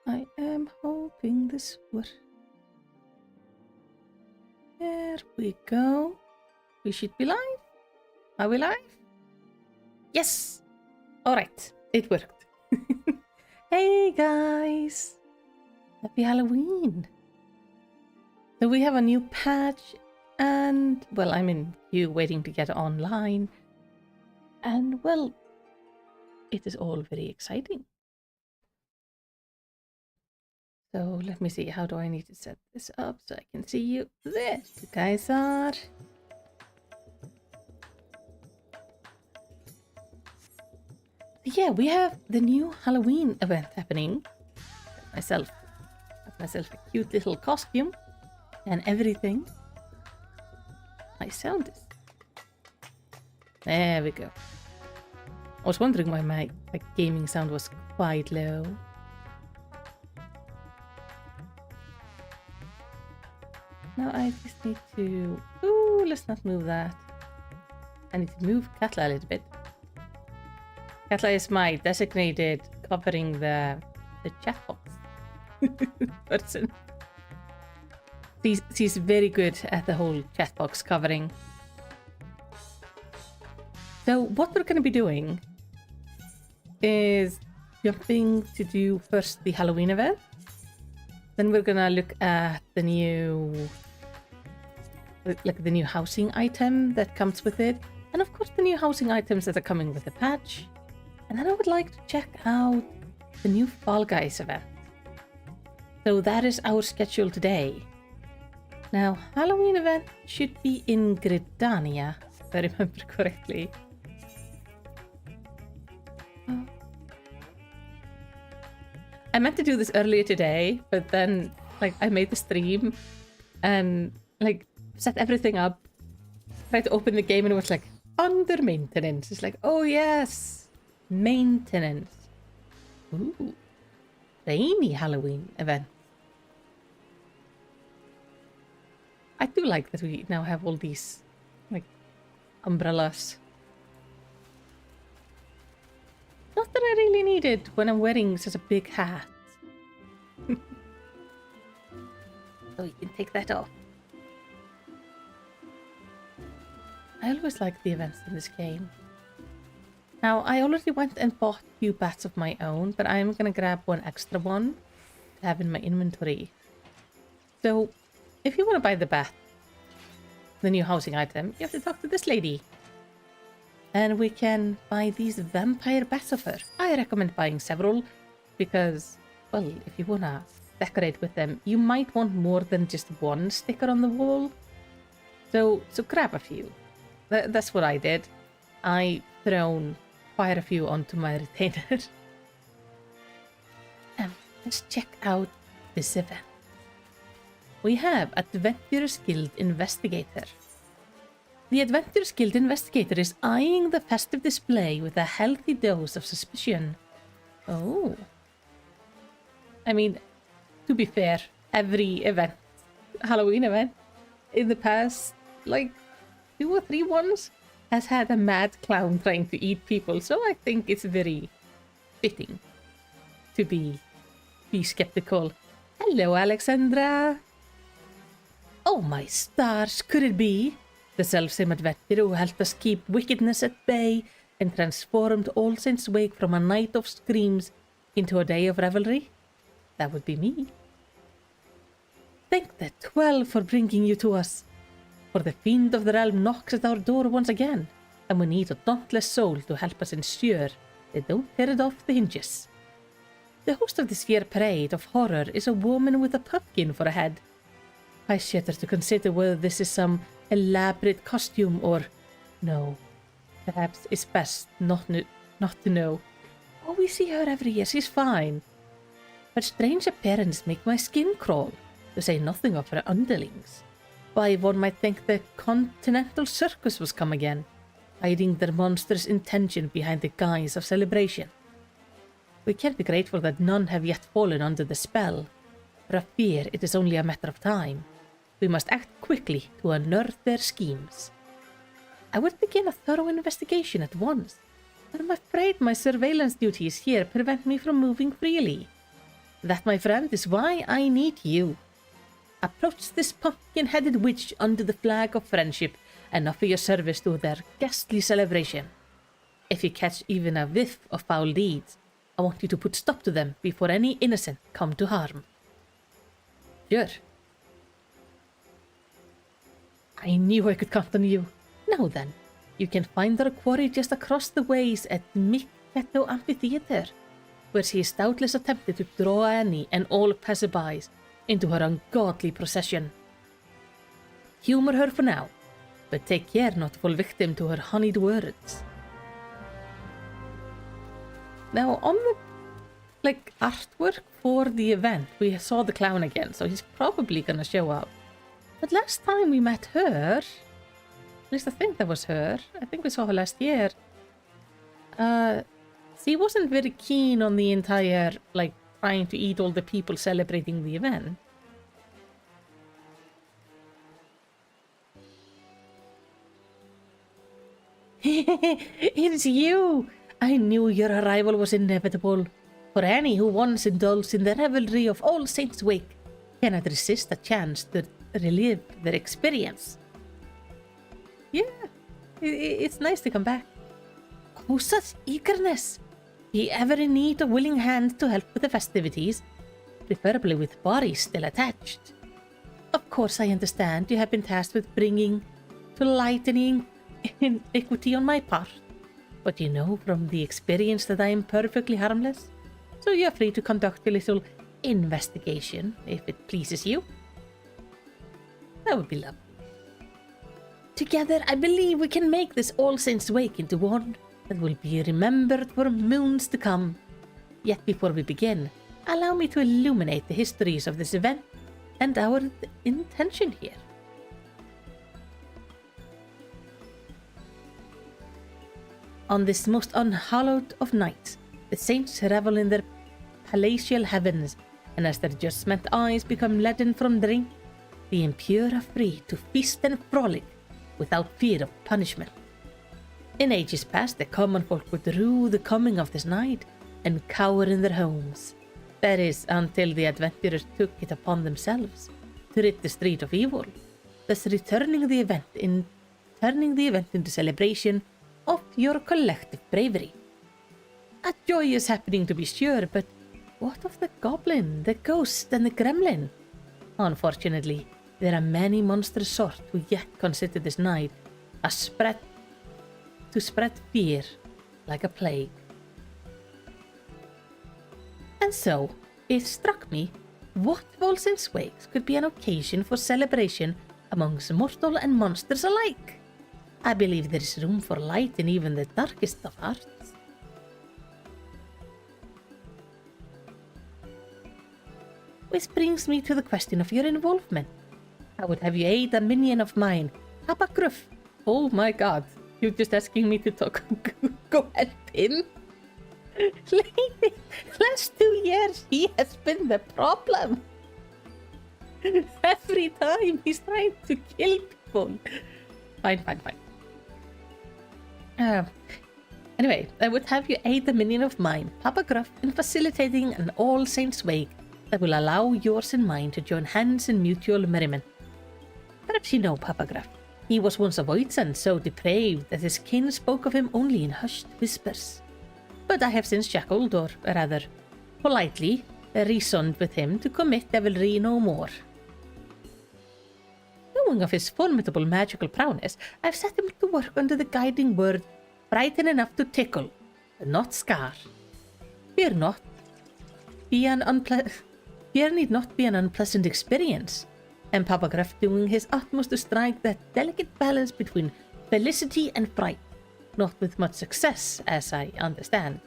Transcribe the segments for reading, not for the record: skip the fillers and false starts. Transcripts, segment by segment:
I am hoping this works. There we go. We should be live. Are we live? Yes! Alright, it worked. Hey guys! Happy Halloween! So we have a new patch and, well, I'm in queue waiting to get online. And, well, it is all very exciting. So let me see, how do I need to set this up so I can see you? There you guys are. Yeah, we have the new Halloween event happening. Got myself a cute little costume and everything. My sound is... There we go. I was wondering why my gaming sound was quite low. Now I just need to... Ooh, let's not move that. I need to move Katla a little bit. Katla is my designated covering the chat box person. She's very good at the whole chat box covering. So what we're going to be doing is jumping to do first the Halloween event. Then we're going to look at the new... the new housing item that comes with it. And of course the new housing items that are coming with the patch. And then I would like to check out the new Fall Guys event. So that is our schedule today. Now, Halloween event should be in Gridania, if I remember correctly. I meant to do this earlier today, but then I made the stream and set everything up, tried to open the game and it was under maintenance. It's oh yes, maintenance. Ooh, rainy Halloween event. I do like that we now have all these umbrellas. Not that I really need it when I'm wearing such a big hat. So you can take that off. I always like the events in this game. Now, I already went and bought a few bats of my own, but I'm gonna grab one extra one to have in my inventory. So, if you want to buy the bat, the new housing item, you have to talk to this lady. And we can buy these vampire bats of her. I recommend buying several because, well, if you wanna decorate with them, you might want more than just one sticker on the wall. So grab a few. That's what I did. I thrown quite a few onto my retainer. Let's check out this event. We have Adventurers Guild Investigator. The Adventurers Guild Investigator is eyeing the festive display with a healthy dose of suspicion. Oh. I mean, to be fair, every event, Halloween event, in the past, 2 or 3 ones, has had a mad clown trying to eat people, so I think it's very fitting to be skeptical. Hello, Alexandra! Oh my stars, could it be? The selfsame adventurer who helped us keep wickedness at bay and transformed All Sain'ts Wake from a night of screams into a day of revelry? That would be me. Thank the 12 for bringing you to us. For the fiend of the realm knocks at our door once again, and we need a dauntless soul to help us ensure they don't tear it off the hinges. The host of this year's parade of horror is a woman with a pumpkin for a head. I shudder to consider whether this is some elaborate costume or... No. Perhaps it's best not to know. Oh, we see her every year, she's fine. Her strange appearance makes my skin crawl, to say nothing of her underlings. Why, one might think the Continental Circus was come again, hiding their monstrous intention behind the guise of celebration. We can be grateful that none have yet fallen under the spell, for I fear it is only a matter of time. We must act quickly to unearth their schemes. I would begin a thorough investigation at once, but I'm afraid my surveillance duties here prevent me from moving freely. That, my friend, is why I need you. Approach this pumpkin-headed witch under the flag of friendship and offer your service to their ghastly celebration. If you catch even a whiff of foul deeds, I want you to put stop to them before any innocent come to harm. Sure. I knew I could count on you. Now then, you can find our quarry just across the ways at Mikketo Amphitheater, where she is doubtless attempted to draw any and all passerbys into her ungodly procession. Humor her for now, but take care not to fall victim to her honeyed words. Now, on the artwork for the event, we saw the clown again, so he's probably gonna show up. But last time we met her, at least I think that was her. I think we saw her last year. She wasn't very keen on the entire, trying to eat all the people celebrating the event. It's you! I knew your arrival was inevitable. For any who once indulged in the revelry of All Sain'ts Wake cannot resist a chance to relive their experience. Yeah, it's nice to come back. Oh, such eagerness! Be ever in need of willing hands to help with the festivities, preferably with bodies still attached. Of course, I understand you have been tasked with bringing to light any iniquity on my part, but you know from the experience that I am perfectly harmless, so you're free to conduct a little investigation if it pleases you. That would be lovely. Together, I believe we can make this All Saints Wake into one that will be remembered for moons to come. Yet before we begin, allow me to illuminate the histories of this event and our intention here. On this most unhallowed of nights, the saints revel in their palatial heavens, and as their judgment eyes become leaden from drink, the impure are free to feast and frolic without fear of punishment. In ages past, the common folk would rue the coming of this night and cower in their homes. That is, until the adventurers took it upon themselves to rid the street of evil, thus turning the event into celebration of your collective bravery. A joyous happening to be sure, but what of the goblin, the ghost, and the gremlin? Unfortunately, there are many monstrous sort who yet consider this night to spread fear like a plague. And so, it struck me, what of All Saints' Wakes could be an occasion for celebration amongst mortal and monsters alike? I believe there is room for light in even the darkest of hearts. Which brings me to the question of your involvement. I would have you aid a minion of mine, Papa Gruff. Oh my god, you're just asking me to go help him? Last 2 years, he has been the problem. Every time he's trying to kill people. Fine. Anyway, I would have you aid the minion of mine, Papa Gruff, in facilitating an All Saints Wake that will allow yours and mine to join hands in mutual merriment. Perhaps you know Papa Gruff. He was once a Voidson, so depraved that his kin spoke of him only in hushed whispers. But I have since shackled, or rather, politely, reasoned with him to commit devilry no more. Knowing of his formidable magical prowess, I've set him to work under the guiding word, brighten enough to tickle, but not scar. Fear need not be an unpleasant experience, and Papa Gruff doing his utmost to strike that delicate balance between felicity and fright, not with much success, as I understand.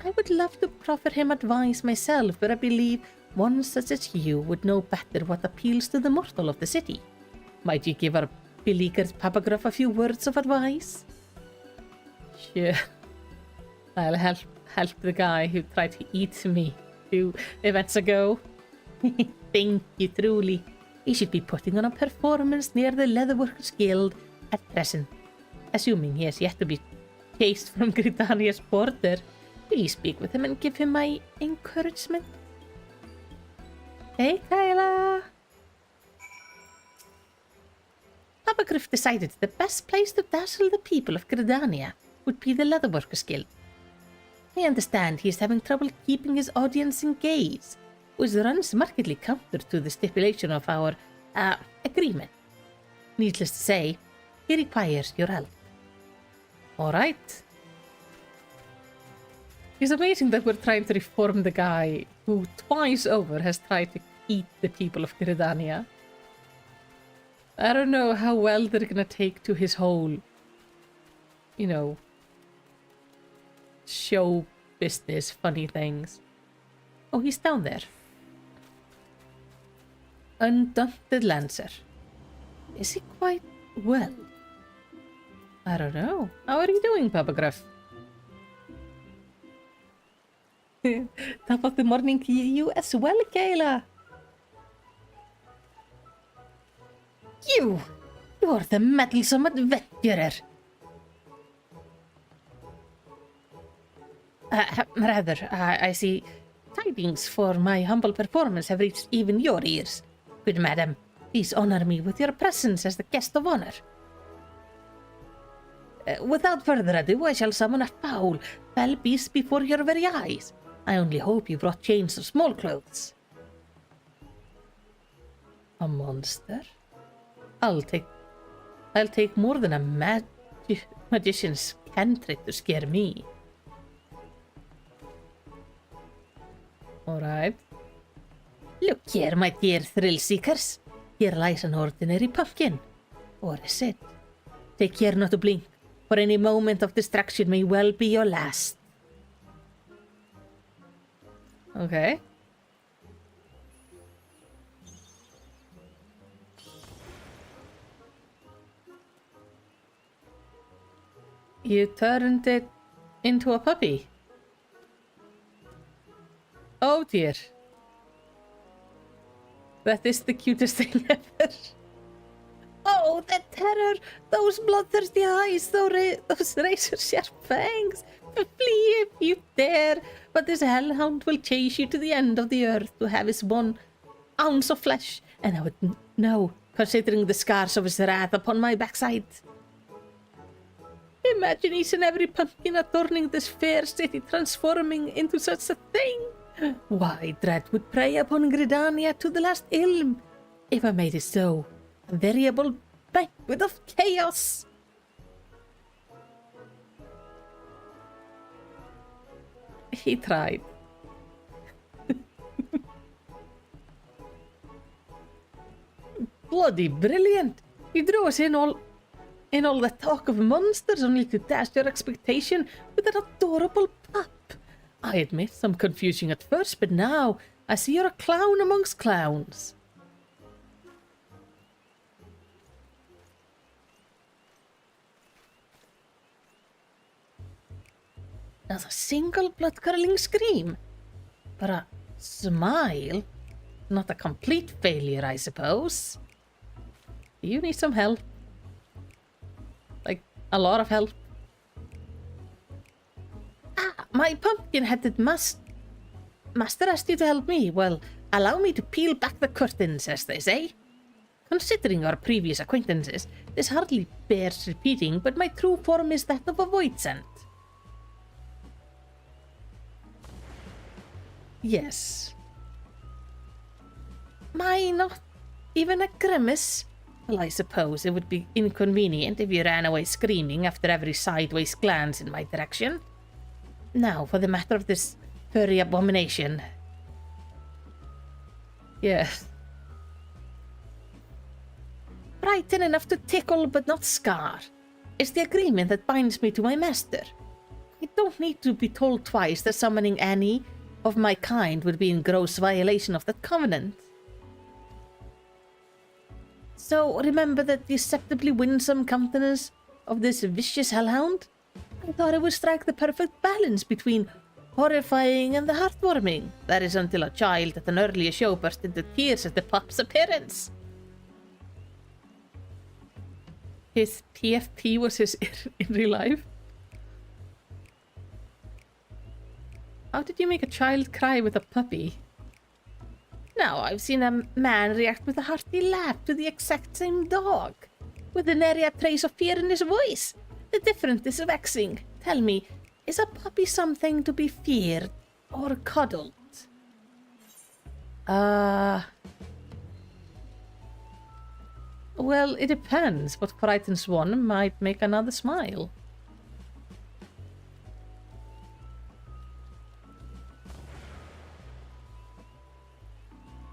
I would love to proffer him advice myself, but I believe one such as you would know better what appeals to the mortal of the city. Might you give our beleaguered Papa Gruff a few words of advice? Sure. I'll help the guy who tried to eat me 2 events ago. Thank you, truly. He should be putting on a performance near the Leatherworkers Guild at present. Assuming he has yet to be chased from Gridania's border, will you speak with him and give him my encouragement? Hey, Kyla. Papa Griff decided the best place to dazzle the people of Gridania would be the Leatherworkers Guild. I understand he is having trouble keeping his audience engaged, which runs markedly counter to the stipulation of our, agreement. Needless to say, he requires your help. Alright. It's amazing that we're trying to reform the guy who twice over has tried to eat the people of Gridania. I don't know how well they're gonna take to his whole, you know, show business, funny things. Oh, he's down there. Undaunted Lancer. Is he quite well? I don't know. How are you doing, Papa Gruff? Top of the morning to you as well, Kayla. You're the meddlesome adventurer. I see tidings for my humble performance have reached even your ears. Good madam, please honor me with your presence as the guest of honor. Without further ado, I shall summon a foul beast before your very eyes. I only hope you brought chains of small clothes. A monster? I'll take more than a magician's cantrip to scare me. Alright. Look here, my dear thrill-seekers. Here lies an ordinary pumpkin. Or is it? Take care not to blink, for any moment of distraction may well be your last. Okay. You turned it into a puppy. Oh dear. That is the cutest thing ever. Oh, the terror! Those bloodthirsty eyes, those razor-sharp fangs! Flee if you dare, but this hellhound will chase you to the end of the earth to have his 1 ounce of flesh, and I would know, considering the scars of his wrath upon my backside. Imagine each and every pumpkin adorning this fair city transforming into such a thing. Why, dread would prey upon Gridania to the last ilm, if I made it so. A veritable banquet of chaos. He tried. Bloody brilliant! You drew us in all the talk of monsters only to dash your expectation with an adorable pup. I admit some confusion at first, but now I see you're a clown amongst clowns. Not a single blood-curdling scream, but a smile. Not a complete failure, I suppose. You need some help. Like, a lot of help. Ah, my pumpkin-headed master asked you to help me. Well, allow me to peel back the curtains, as they say. Considering our previous acquaintances, this hardly bears repeating, but my true form is that of a void scent. Yes. My, not even a grimace? Well, I suppose it would be inconvenient if you ran away screaming after every sideways glance in my direction. Now, for the matter of this furry abomination. Yes. Frightened enough to tickle but not scar. It's the agreement that binds me to my master. I don't need to be told twice that summoning any of my kind would be in gross violation of that covenant. So remember that deceptively winsome countenance of this vicious hellhound? I thought it would strike the perfect balance between horrifying and the heartwarming. That is until a child at an earlier show burst into tears at the pup's appearance. His PFP was his in real life. How did you make a child cry with a puppy? Now I've seen a man react with a hearty laugh to the exact same dog, with nary a trace of fear in his voice. The difference is vexing. Tell me, is a puppy something to be feared or cuddled? Well, it depends. What frightens one might make another smile.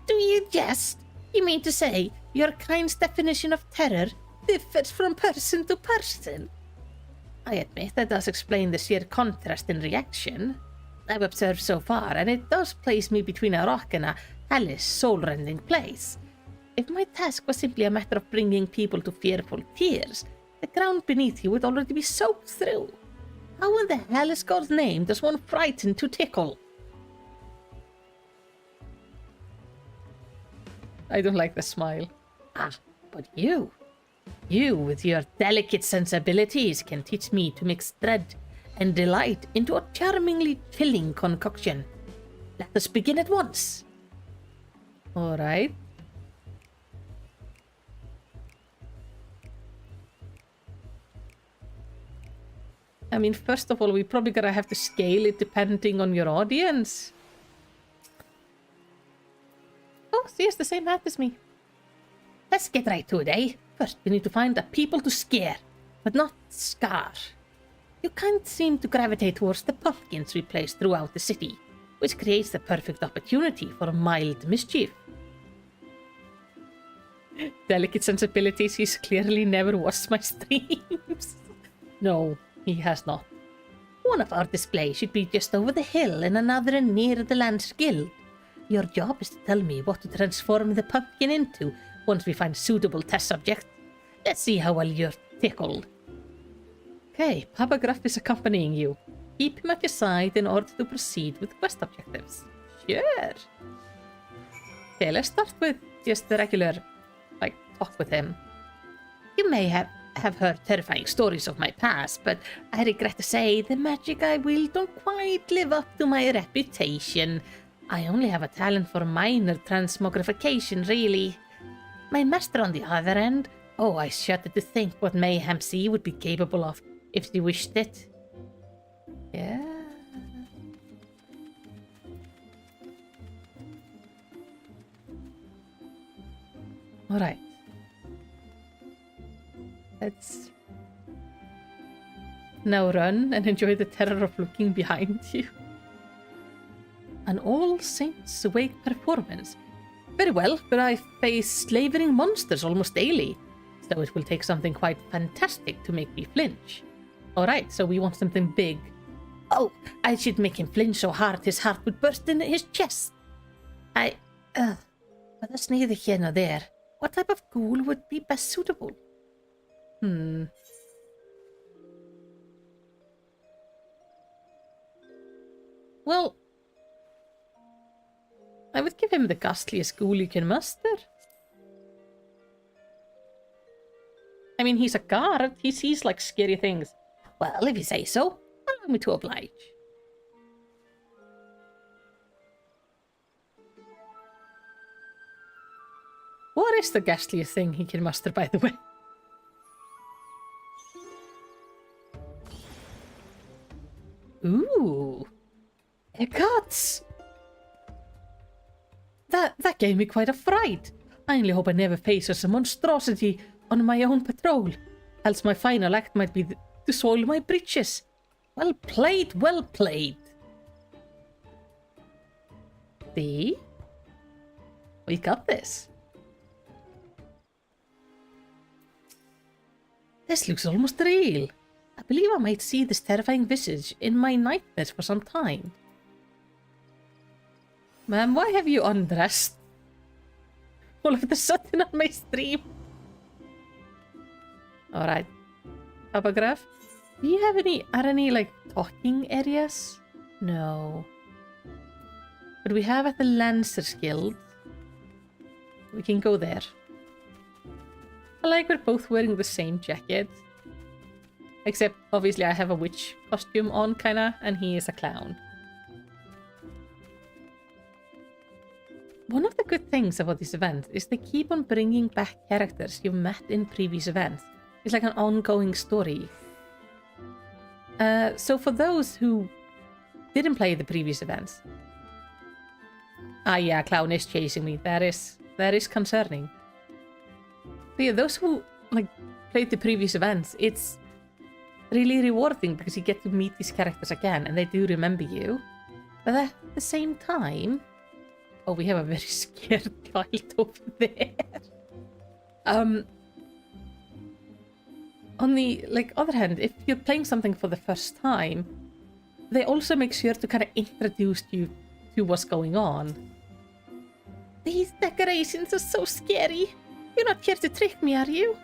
Do you jest? You mean to say your kind's definition of terror differs from person to person? I admit that does explain the sheer contrast in reaction I've observed so far, and it does place me between a rock and a hellish, soul-rending place. If my task was simply a matter of bringing people to fearful tears, the ground beneath you would already be soaked through. How in the hell is God's name does one frighten to tickle? I don't like the smile. Ah, but you with your delicate sensibilities can teach me to mix dread and delight into a charmingly chilling concoction. Let us begin at once. All right. I mean, first of all, we probably gotta have to scale it depending on your audience. Oh, she has the same hat as me. Let's get right to it, eh? First, we need to find a people to scare, but not scar. You can't seem to gravitate towards the pumpkins we place throughout the city, which creates the perfect opportunity for mild mischief. Delicate sensibilities, he's clearly never watched my streams. No, he has not. One of our displays should be just over the hill and another near the Lance Guild. Your job is to tell me what to transform the pumpkin into once we find suitable test subject. Let's see how well you're tickled. Okay, Papa Gruff is accompanying you. Keep him at your side in order to proceed with quest objectives. Sure. Okay, let's start with just the regular, talk with him. You may have heard terrifying stories of my past, but I regret to say the magic I wield don't quite live up to my reputation. I only have a talent for minor transmogrification, really. My master, on the other end, oh, I shudder to think what mayhem she would be capable of if she wished it. Yeah. Alright. Let's now run and enjoy the terror of looking behind you. An All Sain'ts Wake performance. Very well, but I face slavering monsters almost daily, so it will take something quite fantastic to make me flinch. Alright, so we want something big. Oh, I should make him flinch so hard his heart would burst in his chest. But that's neither here nor there. What type of ghoul would be best suitable? Well, I would give him the ghastliest ghoul you can muster. I mean, he's a guard. He sees, scary things. Well, if you say so, allow me to oblige. What is the ghastliest thing he can muster, by the way? Ooh. Guts! That gave me quite a fright. I only hope I never face such a monstrosity on my own patrol, else my final act might be to soil my breeches. Well played, well played. See? We got this. This looks almost real. I believe I might see this terrifying visage in my nightmares for some time. Ma'am, why have you undressed? All of a sudden on my stream. Alright. Papa Graf, do you have any talking areas? No. But we have at the Lancers Guild. We can go there. I like we're both wearing the same jacket. Except, obviously, I have a witch costume on, kinda, and he is a clown. one of the good things about this event is they keep on bringing back characters you've met in previous events. It's like an ongoing story. So for those who didn't play the previous events... Ah yeah, Clown is chasing me. That is concerning. But yeah, those who like played the previous events, it's really rewarding because you get to meet these characters again and they do remember you. But at the same time... Oh, we have a very scared child over there. On the other hand, if you're playing something for the first time, they also make sure to kind of introduce you to what's going on. These decorations are so scary. You're not here to trick me, are you?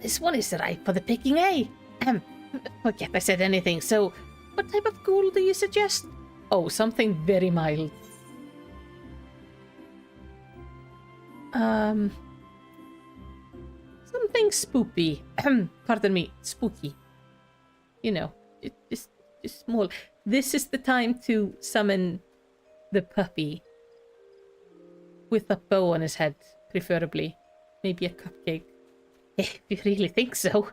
This one is ripe for the picking, eh? Forget I said anything. So, what type of ghoul do you suggest? Oh, something very mild. Something spoopy. Pardon me, spooky. You know, just small. This is the time to summon the puppy. With a bow on his head, preferably. Maybe a cupcake. If you really think so.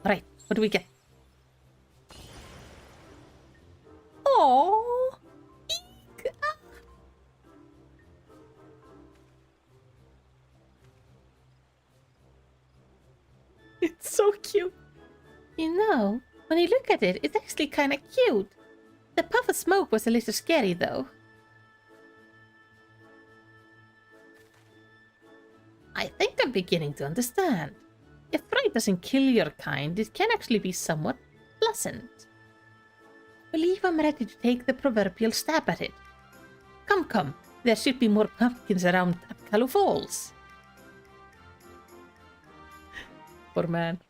Right, what do we get? Oh, it's so cute. You know, when you look at it, it's actually kind of cute. The puff of smoke was a little scary, though. I think I'm beginning to understand. If fright doesn't kill your kind, it can actually be somewhat pleasant. I believe I'm ready to take the proverbial stab at it. Come, there should be more pumpkins around Apkallu Falls. Poor man.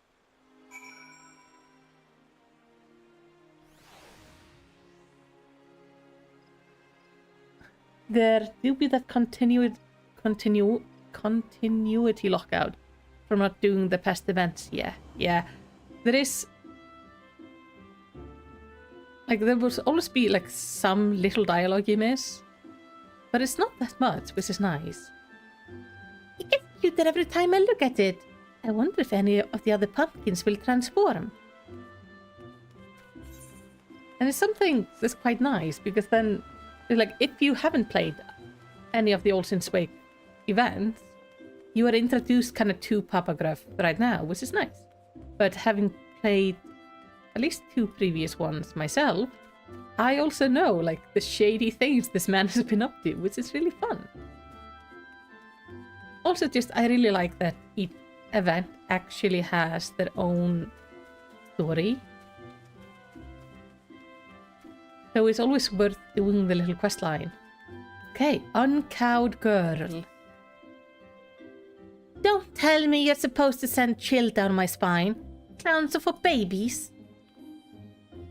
There do be that continuity lockout from not doing the past events. Yeah. There is... there will always be, some little dialogue you miss. But it's not that much, which is nice. It gets cuter every time I look at it. I wonder if any of the other pumpkins will transform. And it's something that's quite nice, because then, if you haven't played any of the All Sain'ts Wake events, you are introduced kind of to Papa Gruff right now, which is nice. But having played at least 2 previous ones myself, I also know, the shady things this man has been up to, which is really fun. Also, I really like that each event actually has their own story. So it's always worth doing the little quest line. Okay, uncowed girl. Don't tell me you're supposed to send chill down my spine. Clowns are for babies.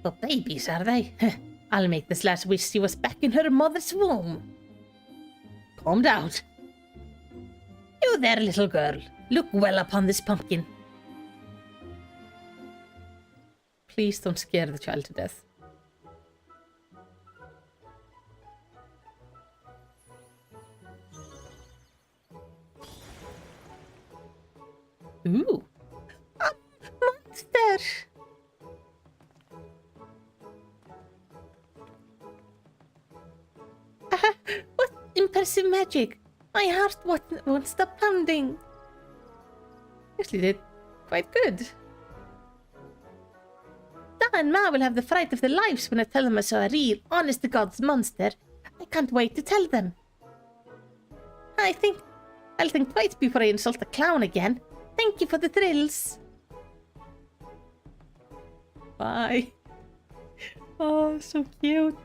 For babies, are they? I'll make this lass wish she was back in her mother's womb. Calm down. You there, little girl. Look well upon this pumpkin. Please don't scare the child to death. Ooh. A monster! What impressive magic! My heart won't stop pounding. Actually did quite good. Da and Ma will have the fright of their lives when I tell them I saw a real, honest-to-God's monster. I can't wait to tell them. I'll think twice before I insult a clown again. Thank you for the thrills. Bye. Oh, so cute.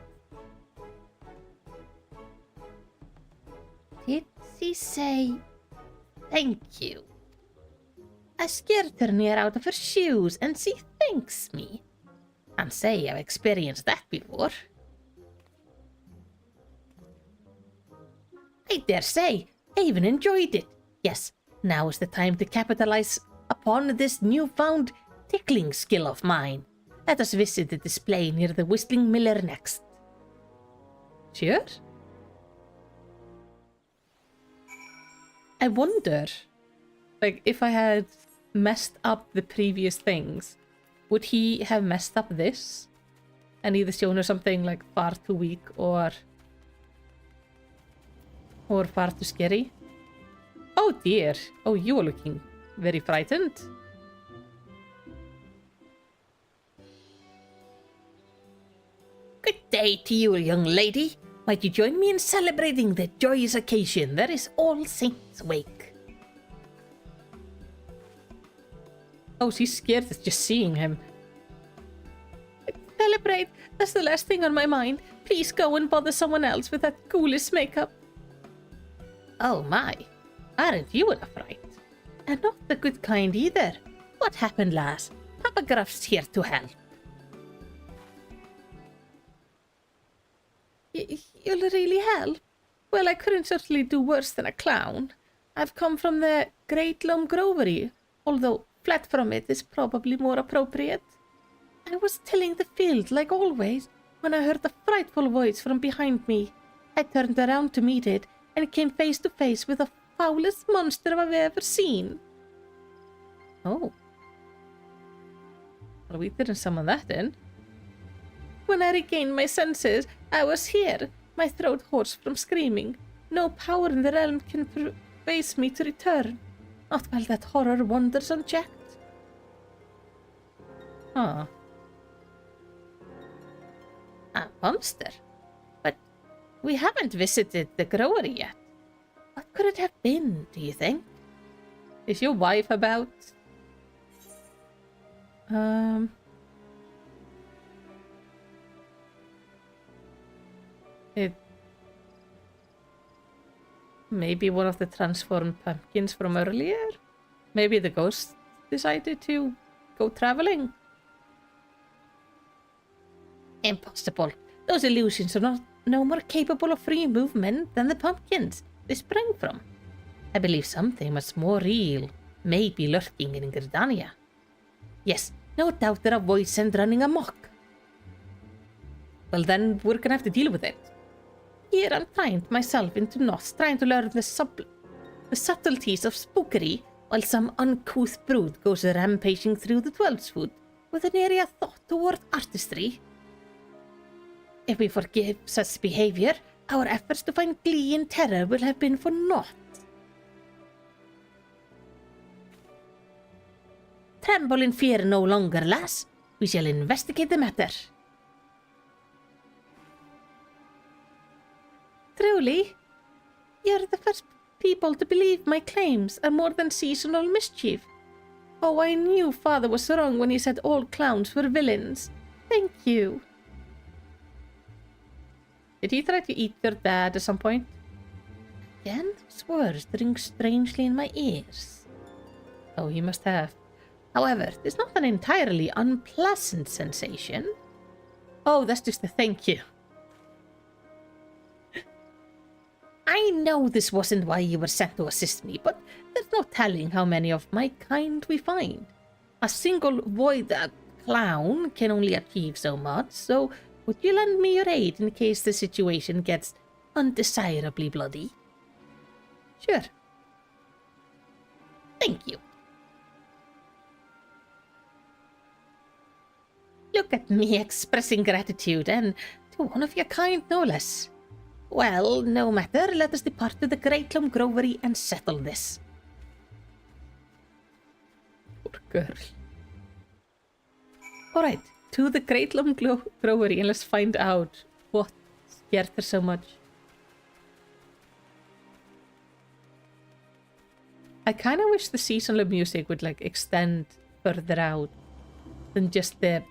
Did she say thank you? I scared her near out of her shoes and she thanks me. Can't say I've experienced that before. I dare say I even enjoyed it. Yes, now is the time to capitalize upon this newfound tickling skill of mine. Let us visit the display near the Whistling Miller next. Sure. I wonder, like, if I had messed up the previous things, would he have messed up this? And either shown her something like far too weak or far too scary? Oh dear. Oh, you are looking very frightened. Good day to you, young lady. Might you join me in celebrating the joyous occasion that is All Saints' Wake? Oh, she's scared just seeing him. Celebrate. That's the last thing on my mind. Please go and bother someone else with that ghoulish makeup. Oh my. Aren't you in a fright? And not the good kind either. What happened, lass? Papa Gruff's here to help. You'll really help? Well, I couldn't certainly do worse than a clown. I've come from the Great Loam Grovery, although flat from it is probably more appropriate. I was tilling the field like always when I heard a frightful voice from behind me. I turned around to meet it and came face to face with the foulest monster I've ever seen. Oh. Well, we didn't summon that in. When I regained my senses, I was here, my throat hoarse from screaming. No power in the realm can persuade me to return, not while that horror wanders unchecked. Huh. A monster? But we haven't visited the growery yet. What could it have been, do you think? Is your wife about? It... Maybe one of the transformed pumpkins from earlier? Maybe the ghost decided to go traveling? Impossible. Those illusions are no more capable of free movement than the pumpkins they sprang from. I believe something much more real may be lurking in Gridania. Yes, no doubt they're a voice and running amok. Well then, we're gonna have to deal with it. Here I'm tying myself into knots, trying to learn the subtleties of spookery, while some uncouth brood goes rampaging through the 12's foot with an area thought toward artistry. If we forgive such behavior, our efforts to find glee and terror will have been for naught. Tremble in fear no longer, lass. We shall investigate the matter. Truly, you're the first people to believe my claims are more than seasonal mischief. Oh, I knew Father was wrong when he said all clowns were villains. Thank you. Did he try to eat your dad at some point? Again, those words ring strangely in my ears. Oh, he must have. However, it's not an entirely unpleasant sensation. Oh, that's just a thank you. I know this wasn't why you were sent to assist me, but there's no telling how many of my kind we find. A single void clown can only achieve so much, so would you lend me your aid in case the situation gets undesirably bloody? Sure. Thank you. Look at me expressing gratitude, and to one of your kind, no less. Well, no matter, let us depart to the Great Loam Grovery and settle this. Poor girl. Alright, to the Great Loam Grovery and let's find out what scared her so much. I kind of wish the seasonal music would like extend further out than just the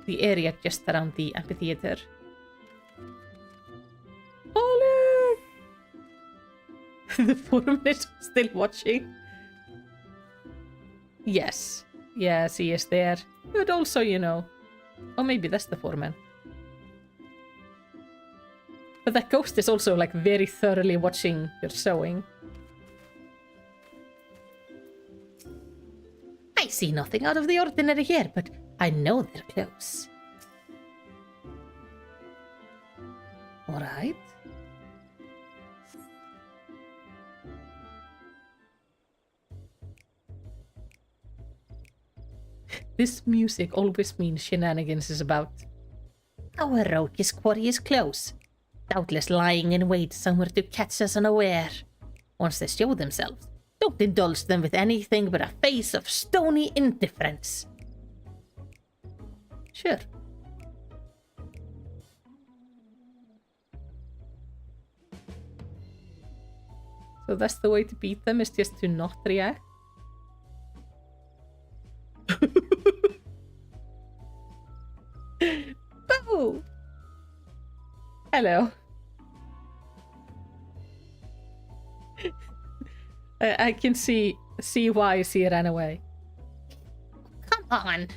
area just around the amphitheater. Olive! The forum is still watching. Yes. Yes, he is there. But also, you know. Oh, maybe that's the foreman. But that ghost is also like very thoroughly watching your sewing. I see nothing out of the ordinary here, but I know they're close. Alright. This music always means shenanigans is about. Our roguish quarry is close, doubtless lying in wait somewhere to catch us unaware. Once they show themselves, don't indulge them with anything but a face of stony indifference. Sure. So that's the way to beat them, is just to not react? Boo! Hello. I can see why she ran away. Come on.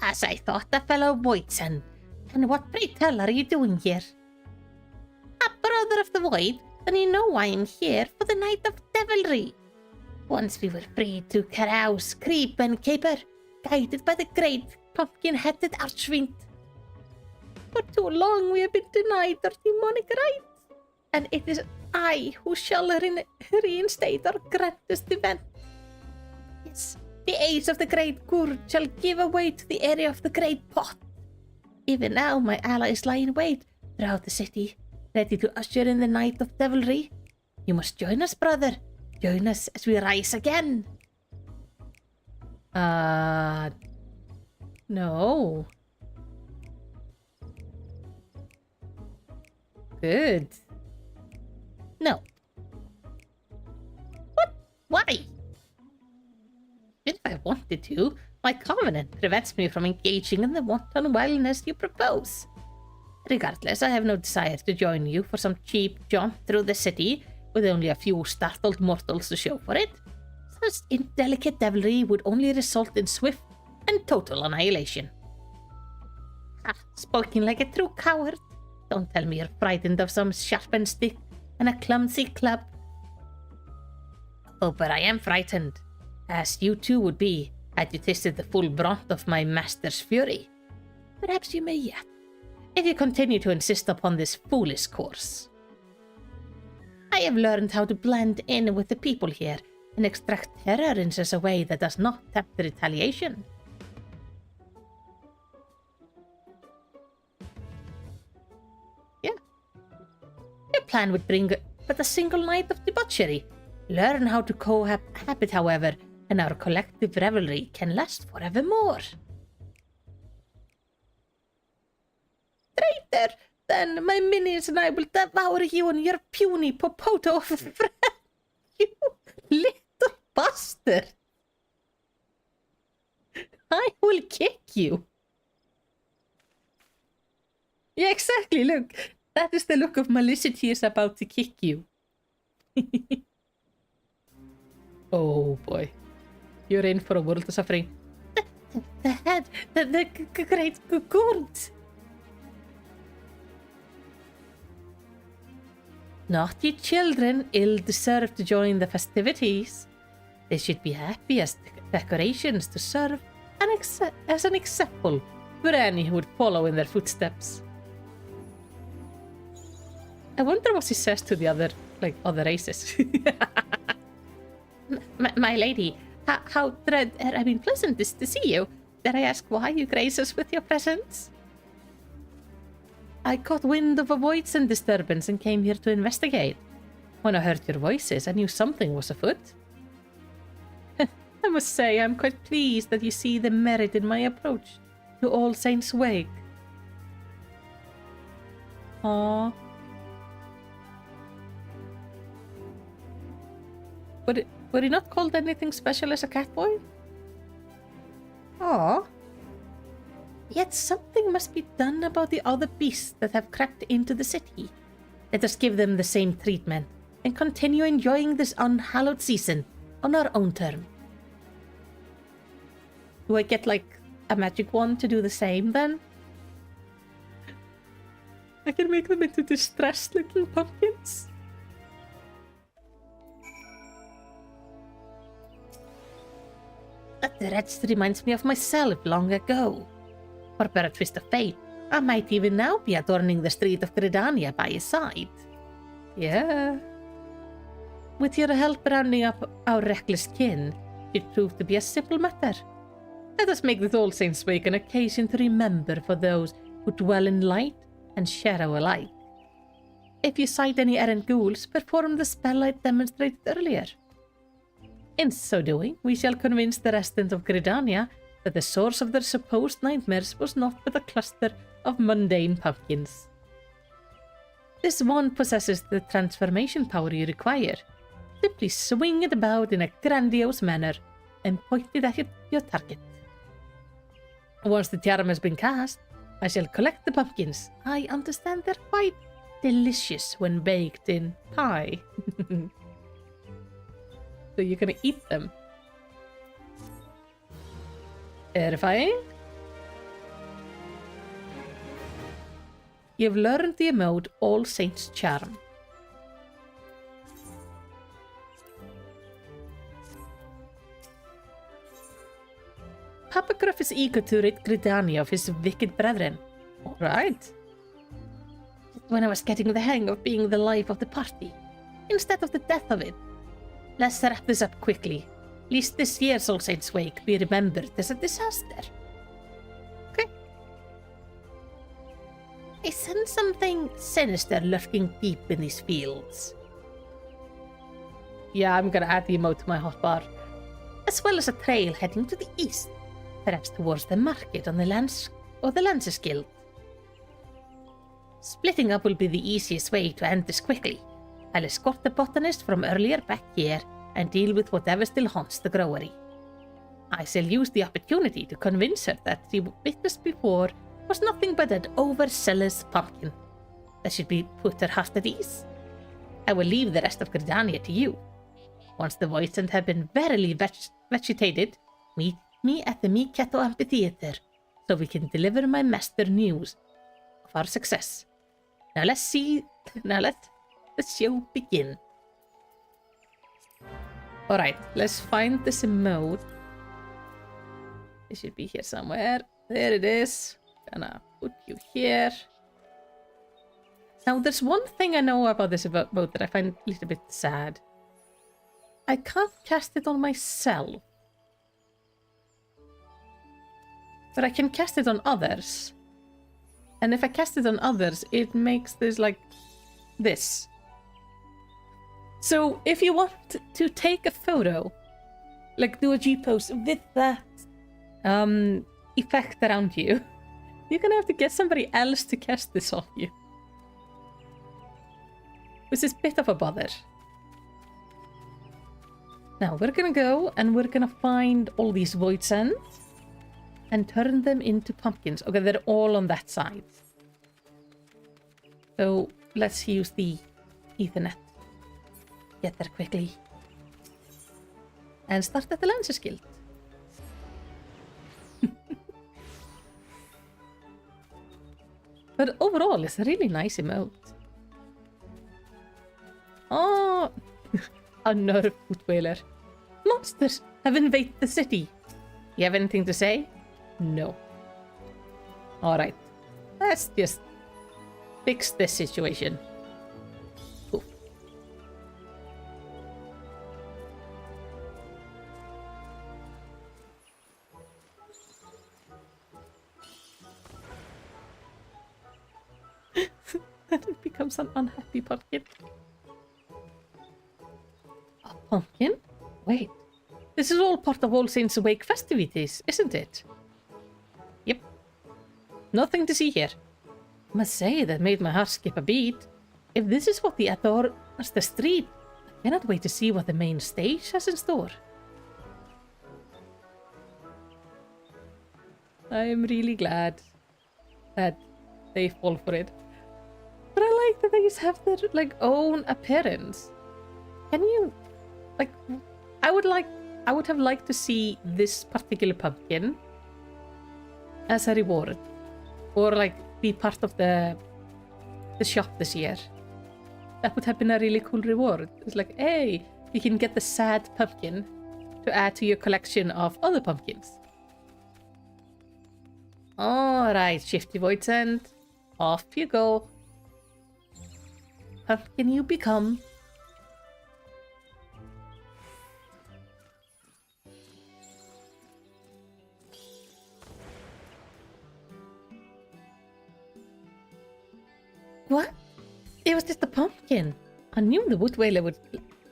As I thought, a fellow Voidson. And what, pray tell, are you doing here? A brother of the Void, then you know I am here for the night of devilry. Once we were free to carouse, creep, and caper, guided by the great pumpkin-headed archfiend. For too long we have been denied our demonic rights, and it is I who shall reinstate our grandest event. Yes, the age of the great Gurd shall give away to the area of the great pot. Even now my allies lie in wait throughout the city, ready to usher in the night of devilry. You must join us, brother. Join us as we rise again. No. Good. No. What? Why? Even if I wanted to, my covenant prevents me from engaging in the wanton wildness you propose. Regardless, I have no desire to join you for some cheap jaunt through the city with only a few startled mortals to show for it. Such indelicate devilry would only result in swift and total annihilation. Ha, spoken like a true coward. Don't tell me you're frightened of some sharpened stick and a clumsy club. Oh, but I am frightened, as you too would be had you tasted the full brunt of my master's fury. Perhaps you may yet, if you continue to insist upon this foolish course. I have learned how to blend in with the people here and extract terror in such a way that does not tempt retaliation. Yeah. Your plan would bring but a single night of debauchery. Learn how to cohabit, however, and our collective revelry can last forevermore. Traitor! Then my minions and I will devour you and your puny popoto of a friend. You little bastard! I will kick you. Yeah, exactly. Look, that is the look of malicious he is about to kick you. Oh boy. You're in for a world of suffering. The head, the great Gurd. Naughty children ill deserve to join the festivities. They should be happy as decorations to serve as an example for any who would follow in their footsteps. I wonder what she says to the other races. my lady, how pleasant is to see you. Dare I ask why you grace us with your presence? I caught wind of a Voidson disturbance and came here to investigate. When I heard your voices, I knew something was afoot. I must say I'm quite pleased that you see the merit in my approach to All Saints' wake. Aww. Were you not called anything special as a catboy? Aww. Yet something must be done about the other beasts that have crept into the city. Let us give them the same treatment and continue enjoying this unhallowed season on our own terms. Do I get a magic wand to do the same then? I can make them into distressed looking pumpkins. The rest reminds me of myself long ago. For by a twist of fate, I might even now be adorning the street of Gridania by his side. Yeah. With your help rounding up our reckless kin, it proved to be a simple matter. Let us make this All Saints Wake an occasion to remember for those who dwell in light and shadow alike. If you sight any errant ghouls, perform the spell I demonstrated earlier. In so doing, we shall convince the residents of Gridania that the source of their supposed nightmares was not but a cluster of mundane pumpkins. This wand possesses the transformation power you require. Simply swing it about in a grandiose manner and point it at your target. Once the charm has been cast, I shall collect the pumpkins. I understand they're quite delicious when baked in pie. So you're gonna eat them. Terrifying. You've learned the emote All Saints Charm. Papa Gruff is eager to rid Gridania of his wicked brethren. Alright. When I was getting the hang of being the life of the party, instead of the death of it. Let's wrap this up quickly. Lest this year's All Saints Wake be remembered as a disaster. Okay. I sense something sinister lurking deep in these fields. Yeah, I'm gonna add the emote to my hotbar. As well as a trail heading to the east. Perhaps towards the market on the Lancers Guild. Splitting up will be the easiest way to end this quickly. I'll escort the botanist from earlier back here and deal with whatever still haunts the growery. I shall use the opportunity to convince her that she witnessed before was nothing but an overzealous pumpkin. That should be put her heart at ease. I will leave the rest of Gridania to you. Once the voices have been verily vegetated, meet me at the Miketo Amphitheater so we can deliver my master news of our success. Now let the show begin. Alright, let's find this emote. It should be here somewhere. There it is. Gonna put you here. Now there's one thing I know about this emote that I find a little bit sad. I can't cast it on myself. But I can cast it on others. And if I cast it on others, it makes this like this. So if you want to take a photo, like do a G-pose with that effect around you, you're gonna have to get somebody else to cast this on you. Which is a bit of a bother. Now we're gonna go and we're gonna find all these void sands and turn them into pumpkins. Okay, they're all on that side. So let's use the Ethernet. Get there quickly. And start at the Lancers Guild. But overall, it's a really nice emote. Oh, another foot whaler. Monsters have invaded the city. You have anything to say? No. Alright. Let's just fix this situation. Cool. Then it becomes an unhappy pumpkin. A pumpkin? Wait. This is all part of All Saints Wake festivities, isn't it? Yep. Nothing to see here. I must say that made my heart skip a beat. If this is what the adorns the street, I cannot wait to see what the main stage has in store. I am really glad that they fall for it. But I like that they just have their like own appearance. Can you like I would have liked to see this particular pumpkin as a reward. Or like be part of the shop this year. That would have been a really cool reward. It's like, hey, you can get the sad pumpkin to add to your collection of other pumpkins. Alright, Shifty Voidsend. Off you go. Pumpkin you become. What? It was just a pumpkin. I knew the Wood Whaler would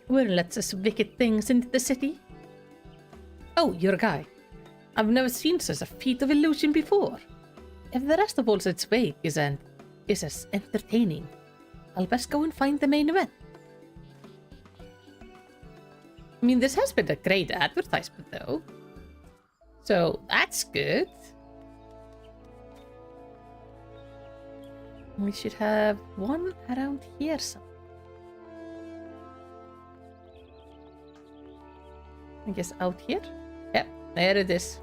let such wicked things into the city. Oh, you're a guy. I've never seen such a feat of illusion before. If the rest of All Sain'ts Wake is as entertaining, I'll best go and find the main event. I mean, this has been a great advertisement, though. So, that's good. We should have one around here somewhere. I guess out here? Yep, there it is.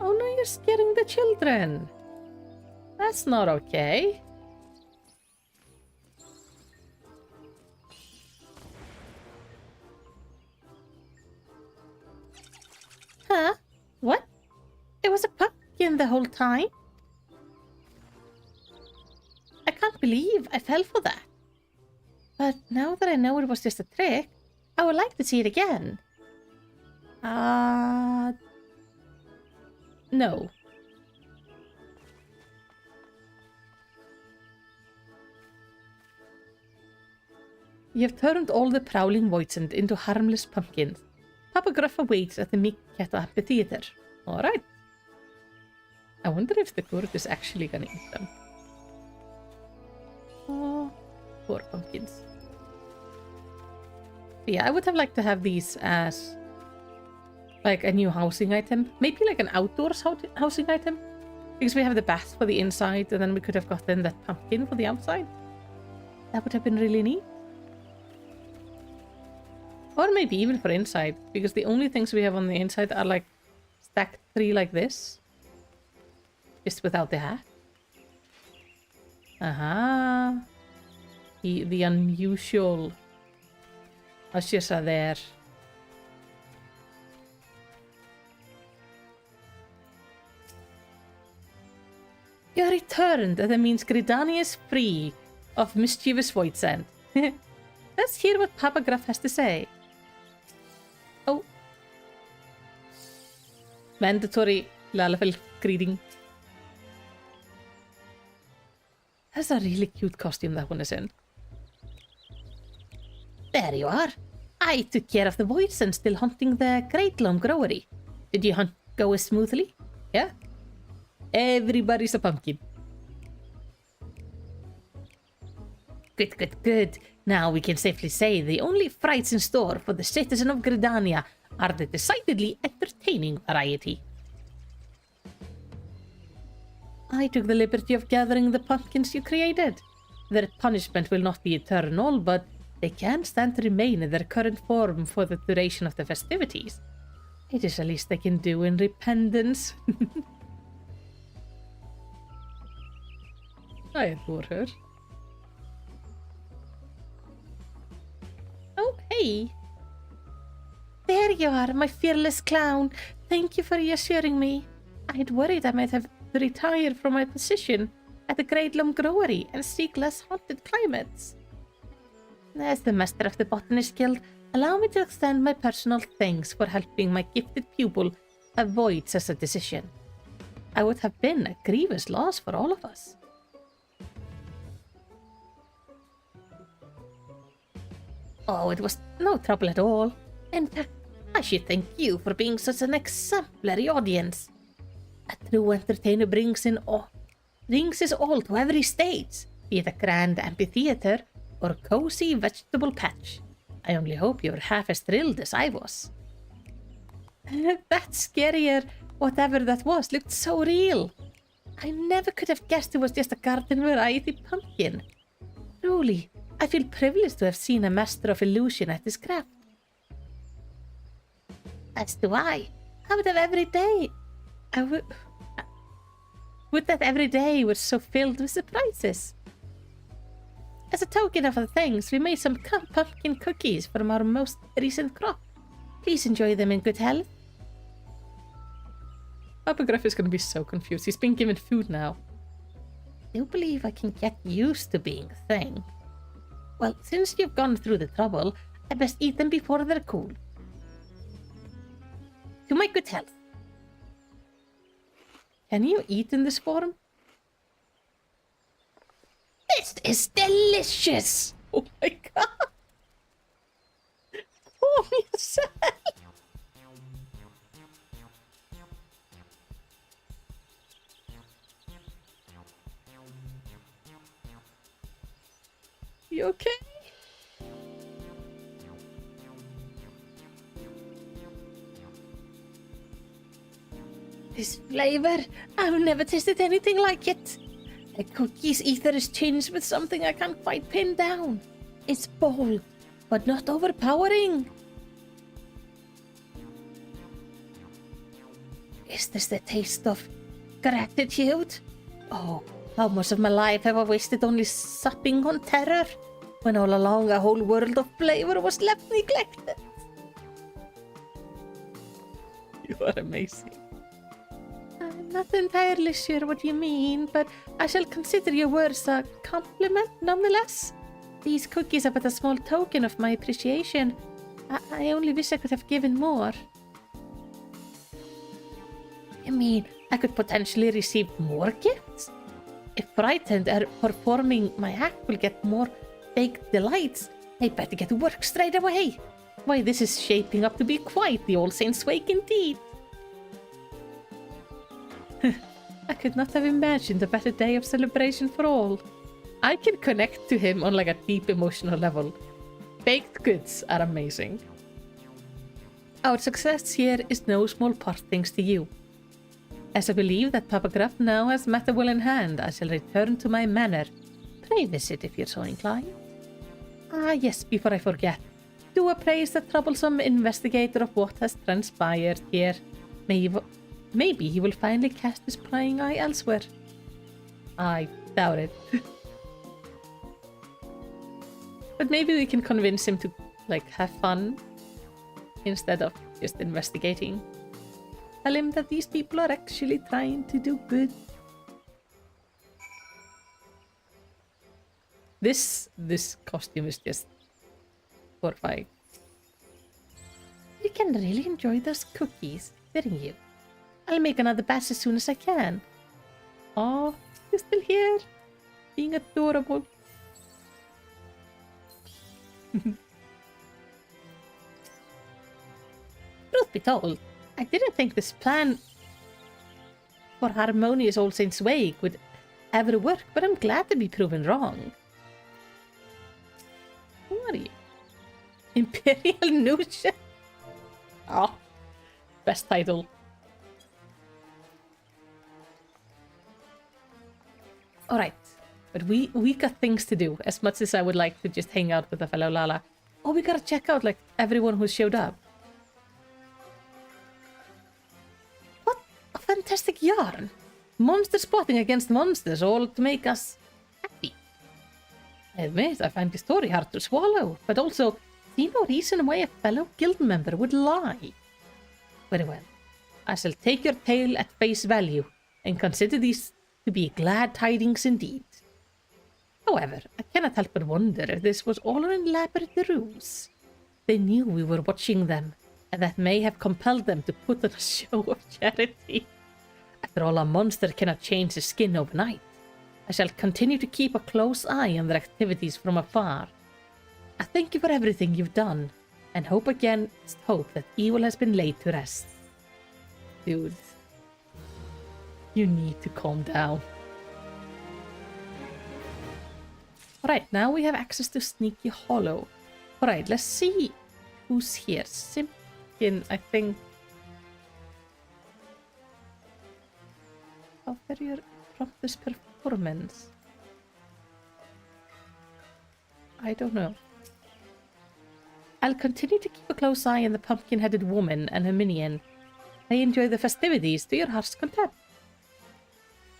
Oh no, you're scaring the children. That's not okay. Huh? What? It was a pumpkin the whole time? I can't believe I fell for that. But now that I know it was just a trick, I would like to see it again. No. You have turned all the prowling Voidsend into harmless pumpkins. Papa Gruff awaits at the Meek Cat Amphitheater. Alright. I wonder if the gourd is actually gonna eat them. Oh, poor pumpkins. But yeah, I would have liked to have these as like a new housing item. Maybe like an outdoors housing item. Because we have the bath for the inside and then we could have gotten that pumpkin for the outside. That would have been really neat. Or maybe even for inside. Because the only things we have on the inside are like stacked 3 like this. Just without the hat. Aha. The unusual ushers are there. You are returned. That means Gridania is free of mischievous Voidsend. Let's hear what Papa Gruff has to say. Oh. Mandatory Lalafell greeting. That's a really cute costume that one is in. There you are. I took care of the Voidsend still hunting the Great Loam Growery. Did your hunt go as smoothly? Yeah? Everybody's a pumpkin. Good, good, good. Now we can safely say the only frights in store for the citizen of Gridania are the decidedly entertaining variety. I took the liberty of gathering the pumpkins you created. Their punishment will not be eternal, but they can stand to remain in their current form for the duration of the festivities. It is the least they can do in repentance. I adore her. Oh, hey! There you are, my fearless clown. Thank you for reassuring me. I had worried I might have to retire from my position at the Great Loam Growery and seek less haunted climates. As the master of the Botanist Guild, allow me to extend my personal thanks for helping my gifted pupil avoid such a decision. I would have been a grievous loss for all of us. Oh, it was no trouble at all. In fact, I should thank you for being such an exemplary audience. A true entertainer brings his all to every stage, be it a grand amphitheater or cozy vegetable patch. I only hope you're half as thrilled as I was. That's scarier. Whatever that was looked so real. I never could have guessed it was just a garden variety pumpkin. Truly, I feel privileged to have seen a master of illusion at his craft. As do I. I would have every day. Would that every day was so filled with surprises. As a token of the thanks, we made some pumpkin cookies from our most recent crop. Please enjoy them in good health. Papa Gruff is going to be so confused. He's been given food now. I do believe I can get used to being a thing. Well, since you've gone through the trouble, I best eat them before they're cool. To my good health. Can you eat in this form? This is delicious! Oh my god! Oh, yourself! You okay? This flavor, I've never tasted anything like it. The cookie's ether is tinged with something I can't quite pin down. It's bold, but not overpowering. Is this the taste of gratitude? Oh, how much of my life have I wasted only supping on terror, when all along a whole world of flavor was left neglected? You are amazing. I'm not entirely sure what you mean, but I shall consider your words a compliment nonetheless. These cookies are but a small token of my appreciation. I only wish I could have given more. You mean I could potentially receive more gifts? If frightened or performing my act will get more baked delights, I better get to work straight away. Why, this is shaping up to be quite the All Saints wake indeed. I could not have imagined a better day of celebration for all. I can connect to him on like a deep emotional level. Baked goods are amazing. Our success here is no small part thanks to you. As I believe that Papa Gruff now has matter well in hand, I shall return to my manor. Pray visit if you're so inclined. Ah yes, before I forget, do appraise the troublesome investigator of what has transpired here. Maybe he will finally cast his prying eye elsewhere. I doubt it. But maybe we can convince him to, like, have fun instead of just investigating. Tell him that these people are actually trying to do good. This costume is just horrifying. You can really enjoy those cookies, didn't you? I'll make another batch as soon as I can. Oh, you're still here? Being adorable. Truth be told, I didn't think this plan for harmonious All Saints Wake would ever work, but I'm glad to be proven wrong. Who are you? Imperial Nusha? Oh, best title. Alright, but we got things to do, as much as I would like to just hang out with a fellow Lala. Oh, we gotta check out, like, everyone who showed up. What a fantastic yarn! Monster spotting against monsters, all to make us happy. I admit, I find the story hard to swallow, but also see no reason why a fellow guild member would lie. Very well, I shall take your tale at face value, and consider these to be glad tidings indeed. However, I cannot help but wonder if this was all an elaborate ruse. They knew we were watching them, and that may have compelled them to put on a show of charity. After all, a monster cannot change his skin overnight. I shall continue to keep a close eye on their activities from afar. I thank you for everything you've done, and hope that evil has been laid to rest. Dude. You need to calm down. Alright, now we have access to Sneaky Hollow. Alright, let's see who's here. Simpkin, I think. How very from this performance? I don't know. I'll continue to keep a close eye on the pumpkin-headed woman and her minion. I enjoy the festivities to your heart's content.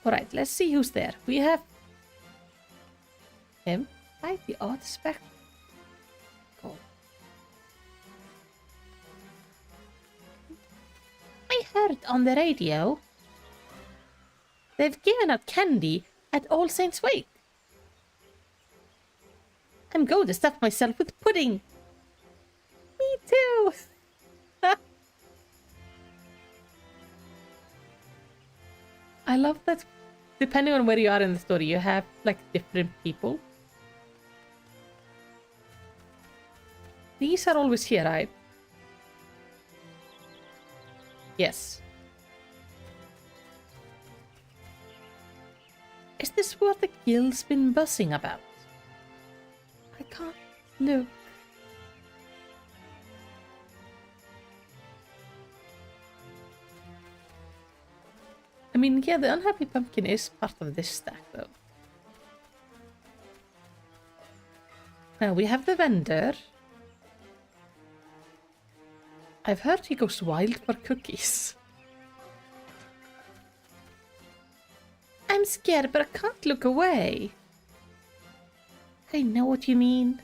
Alright, let's see who's there. We have him. Despite the odd spectacle. I heard on the radio they've given out candy at All Saints' wake. I'm going to stuff myself with pudding. Me too. I love that depending on where you are in the story, you have like different people. These are always here, right? Yes. Is this what the guild's been buzzing about? I can't look. I mean, yeah, the unhappy pumpkin is part of this stack, though. Now, we have the vendor. I've heard he goes wild for cookies. I'm scared, but I can't look away. I know what you mean.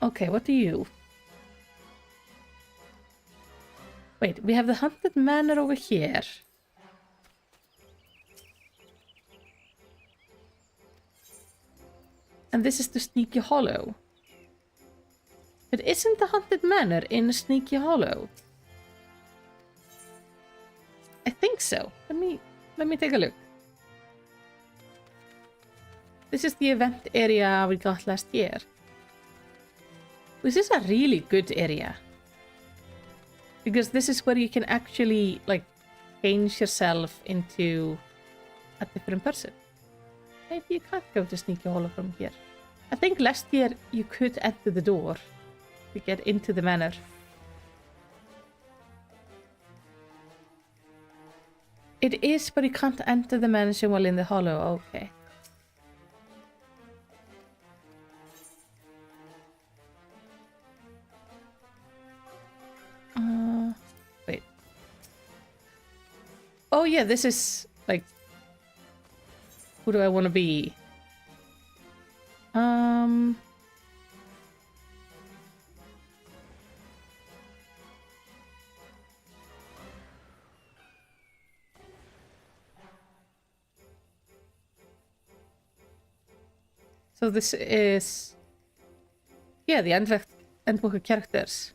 Okay, what do you? Wait, we have the Haunted Manor over here. And this is the Sneaky Hollow. But isn't the Haunted Manor in Sneaky Hollow? I think so. Let me take a look. This is the event area we got last year. This is a really good area. Because this is where you can actually, like, change yourself into a different person. Maybe you can't go to Sneaky Hollow from here. I think last year you could enter the door to get into the manor. It is, but you can't enter the mansion while in the hollow. Okay. Wait. Oh yeah, this is like... Who do I want to be? So this is... Yeah, the Endbook characters.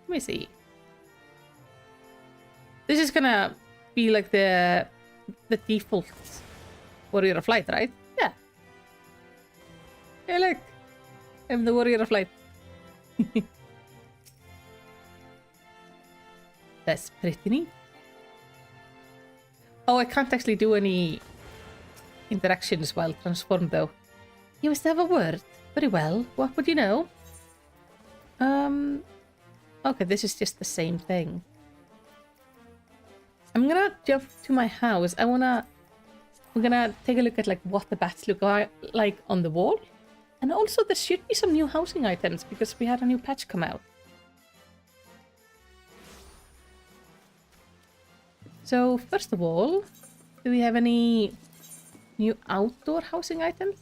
Let me see. This is gonna be like the default Warrior of Light, right? Yeah. Hey, look. I'm the Warrior of Light. That's pretty neat. Oh, I can't actually do any interactions while transformed, though. You must have a word. Very well. What would you know? Okay, this is just the same thing. I'm gonna jump to my house. We're gonna take a look at like what the bats look like on the wall. And also there should be some new housing items because we had a new patch come out. So first of all, do we have any new outdoor housing items?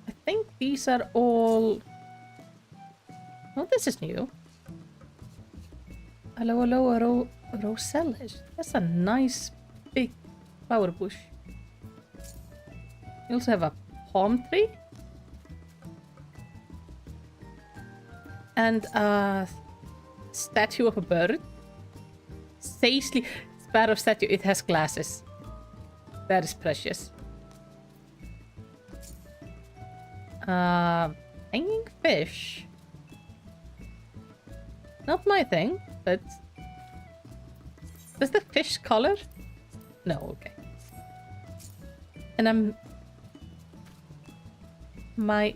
I think these are all... Oh, this is new. Hello, Roselish. That's a nice big flower bush. You also have a palm tree. And a statue of a bird. Sagely sparrow statue. It has glasses. That is precious. Hanging fish. Not my thing, but... Does the fish color? No, okay. And my...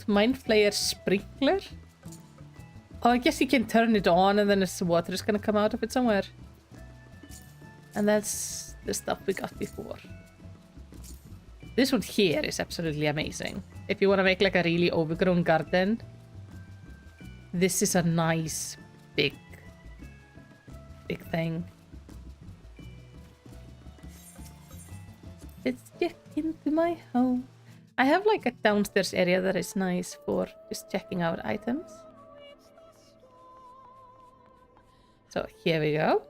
Mind Flayer sprinkler? Oh, I guess you can turn it on and then the water is gonna come out of it somewhere. And that's the stuff we got before. This one here is absolutely amazing. if you want to make like a really overgrown garden, this is a nice big thing. Let's check into my home. I have like a downstairs area that is nice for just checking out items. So here we go.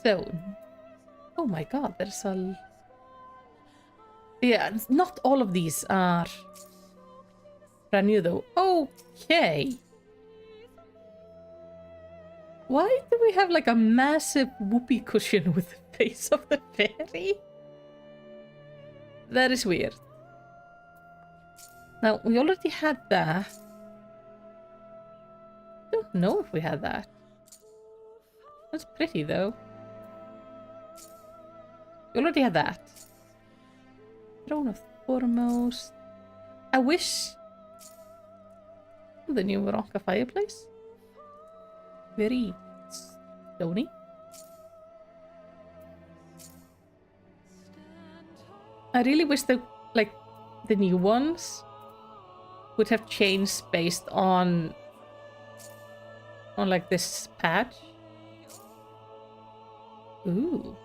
So, oh my god, there's a... Yeah, not all of these are brand new though. Okay. Why do we have like a massive whoopee cushion with the face of the fairy? That is weird. Now, we already had that. I don't know if we had that. That's pretty though. We already had that. Throne of Foremost. I wish the new Morocco fireplace. Very stony. I really wish that like the new ones would have changed based on like this patch. Ooh.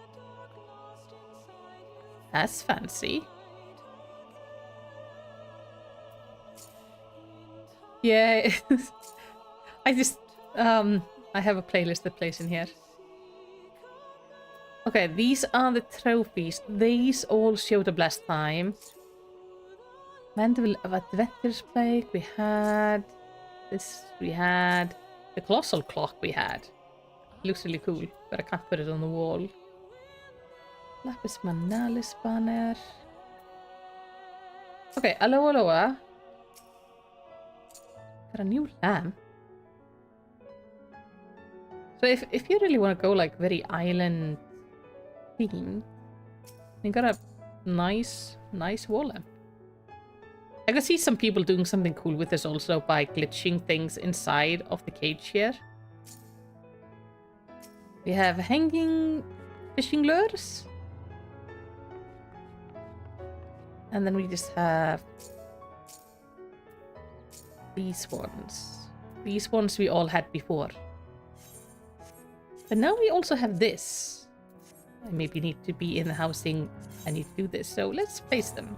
That's fancy. Yeah. I just I have a playlist that plays in here. Okay, these are the trophies. These all showed up last time. Mandeville of Adventures Plague, we had this, we had the Colossal Clock we had. It looks really cool, but I can't put it on the wall. Lapis Manalis banner. Okay, Aloha Aloha. Got a new lamp. So if you really want to go like very island themed, you got a nice wall lamp. I can see some people doing something cool with this also by glitching things inside of the cage here. We have hanging fishing lures. And then we just have these ones. These ones we all had before. But now we also have this. I maybe need to be in the housing. I need to do this. So let's place them.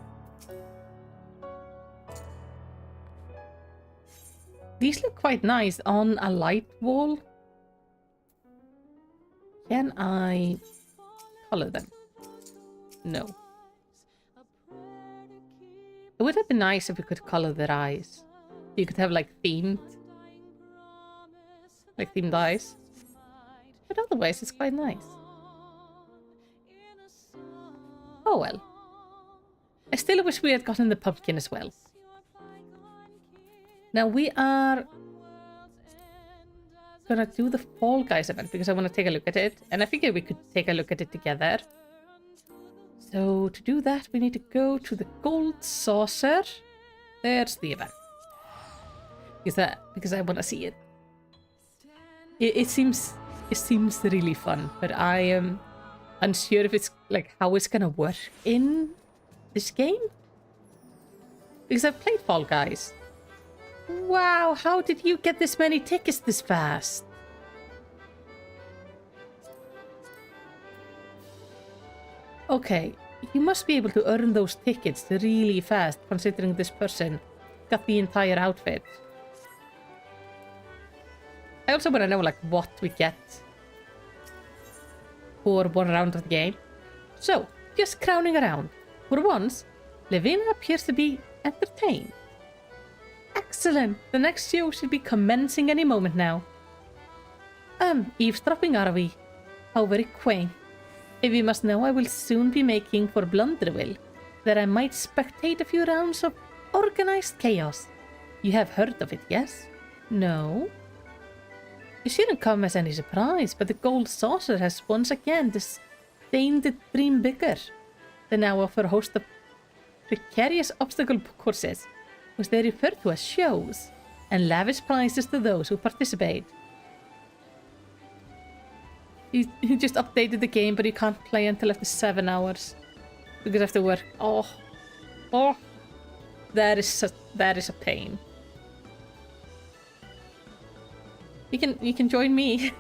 These look quite nice on a light wall. Can I color them? No. It would have been nice if we could color their eyes. You could have like themed eyes. But otherwise it's quite nice. Oh well. I still wish we had gotten the pumpkin as well. Now we are gonna do the Fall Guys event because I want to take a look at it. And I figured we could take a look at it together. So to do that, we need to go to the Gold Saucer. There's the event. Because I want to see it. It seems really fun, but I am unsure if it's like how it's gonna work in this game. Because I've played Fall Guys. Wow, how did you get this many tickets this fast? Okay, you must be able to earn those tickets really fast, considering this person got the entire outfit. I also want to know like what we get for one round of the game. So, just crowning around. For once, Levina appears to be entertained. Excellent! The next show should be commencing any moment now. Eavesdropping are we? How very quaint. If you must know, I will soon be making for Blunderville, that I might spectate a few rounds of organized chaos. You have heard of it, yes? No? It shouldn't come as any surprise, but the Gold Saucer has once again disdained to dream bigger. They now offer a host of precarious obstacle courses, which they refer to as shows, and lavish prizes to those who participate. He just updated the game, but you can't play until after 7 hours. Because after work. Oh. That is a pain. You can join me.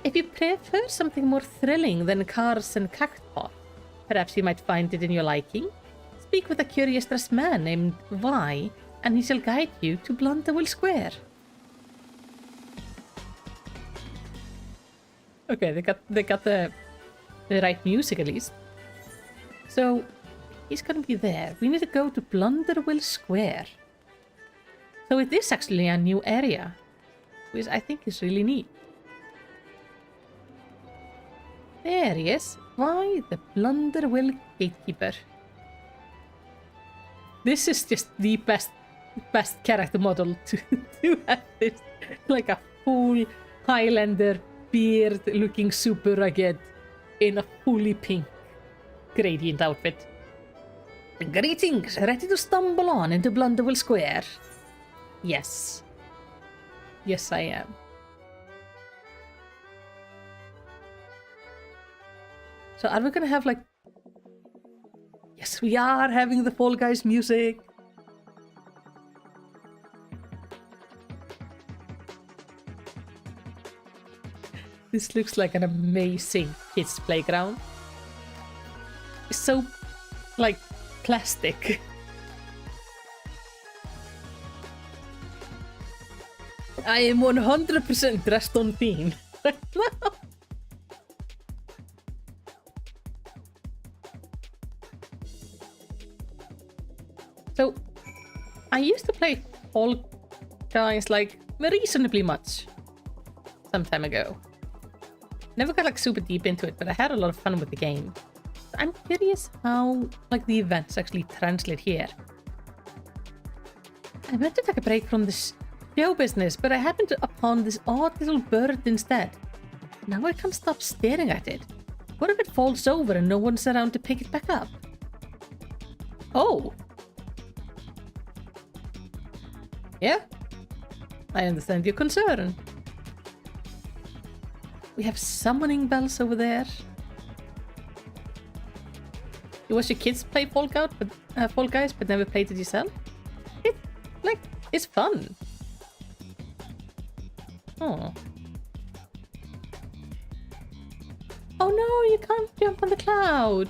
If you prefer something more thrilling than cars and cacti, perhaps you might find it in your liking. Speak with a curious dressed man named Vi, and he shall guide you to Blunderwell Square. Okay, they got the right music at least. So he's gonna be there. We need to go to Blunderwell Square. So it is actually a new area, which I think is really neat. There he is. Why, the Blunderwell Gatekeeper. This is just the best character model to have this. Like a full Highlander beard looking super rugged in a fully pink gradient outfit. Greetings, ready to stumble on into Blunderwell Square? Yes. Yes, I am. So are we gonna have like... Yes, we are having the Fall Guys music. This looks like an amazing kids playground. It's so, like, plastic. I am 100% dressed on theme right now. So, I used to play Fall Guys like reasonably much some time ago. Never got like super deep into it, but I had a lot of fun with the game. So I'm curious how like the events actually translate here. I meant to take a break from this show business, but I happened upon this odd little bird instead. Now I can't stop staring at it. What if it falls over and no one's around to pick it back up? Oh. Yeah, I understand your concern. We have summoning bells over there. You watch your kids play Fall Guys, but never played it yourself? It's fun. Oh. Oh no, you can't jump on the cloud.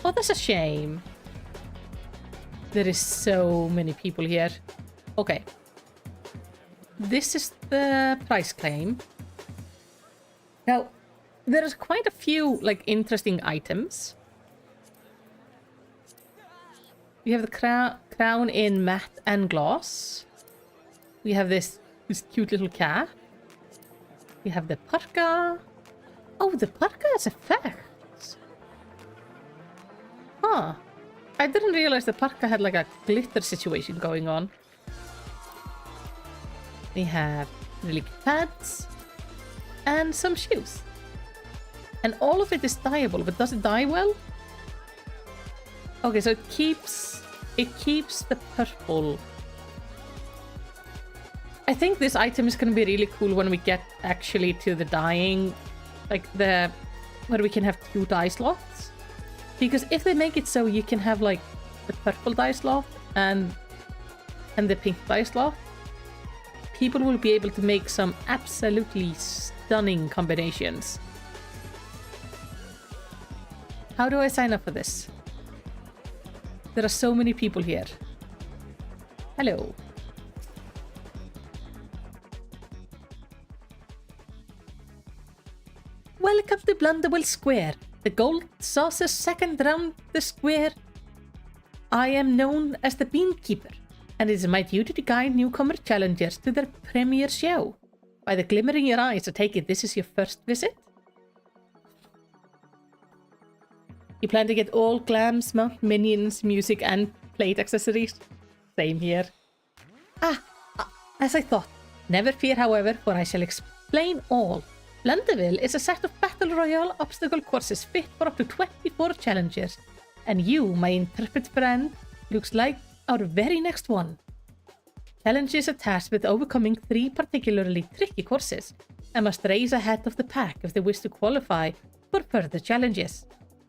Oh, that's a shame. There is so many people here. Okay. This is the price claim. Now, there's quite a few, like, interesting items. We have the crown in matte and gloss. We have this cute little cat. We have the parka. Oh, the parka has effects. Huh. I didn't realize the parka had, like, a glitter situation going on. We have really cute pads. And some shoes. And all of it is dyeable, but does it dye well? Okay, so it keeps the purple. I think this item is going to be really cool when we get actually to the dyeing, like where we can have 2 dye slots. Because if they make it so you can have like the purple dye slot and the pink dye slot, people will be able to make some absolutely stunning combinations. How do I sign up for this? There are so many people here. Hello. Welcome to Blunderwell Square, the gold saucer's second round the square. I am known as the Beankeeper, and it is my duty to guide newcomer challengers to their premiere show. By the glimmer in your eyes, I take it this is your first visit? You plan to get all glams, mount minions, music, and plate accessories? Same here. As I thought. Never fear, however, for I shall explain all. Blunderwell is a set of Battle Royale obstacle courses fit for up to 24 challengers. And you, my intrepid friend, looks like our very next one. Challenges are tasked with overcoming 3 particularly tricky courses, and must race ahead of the pack if they wish to qualify for further challenges.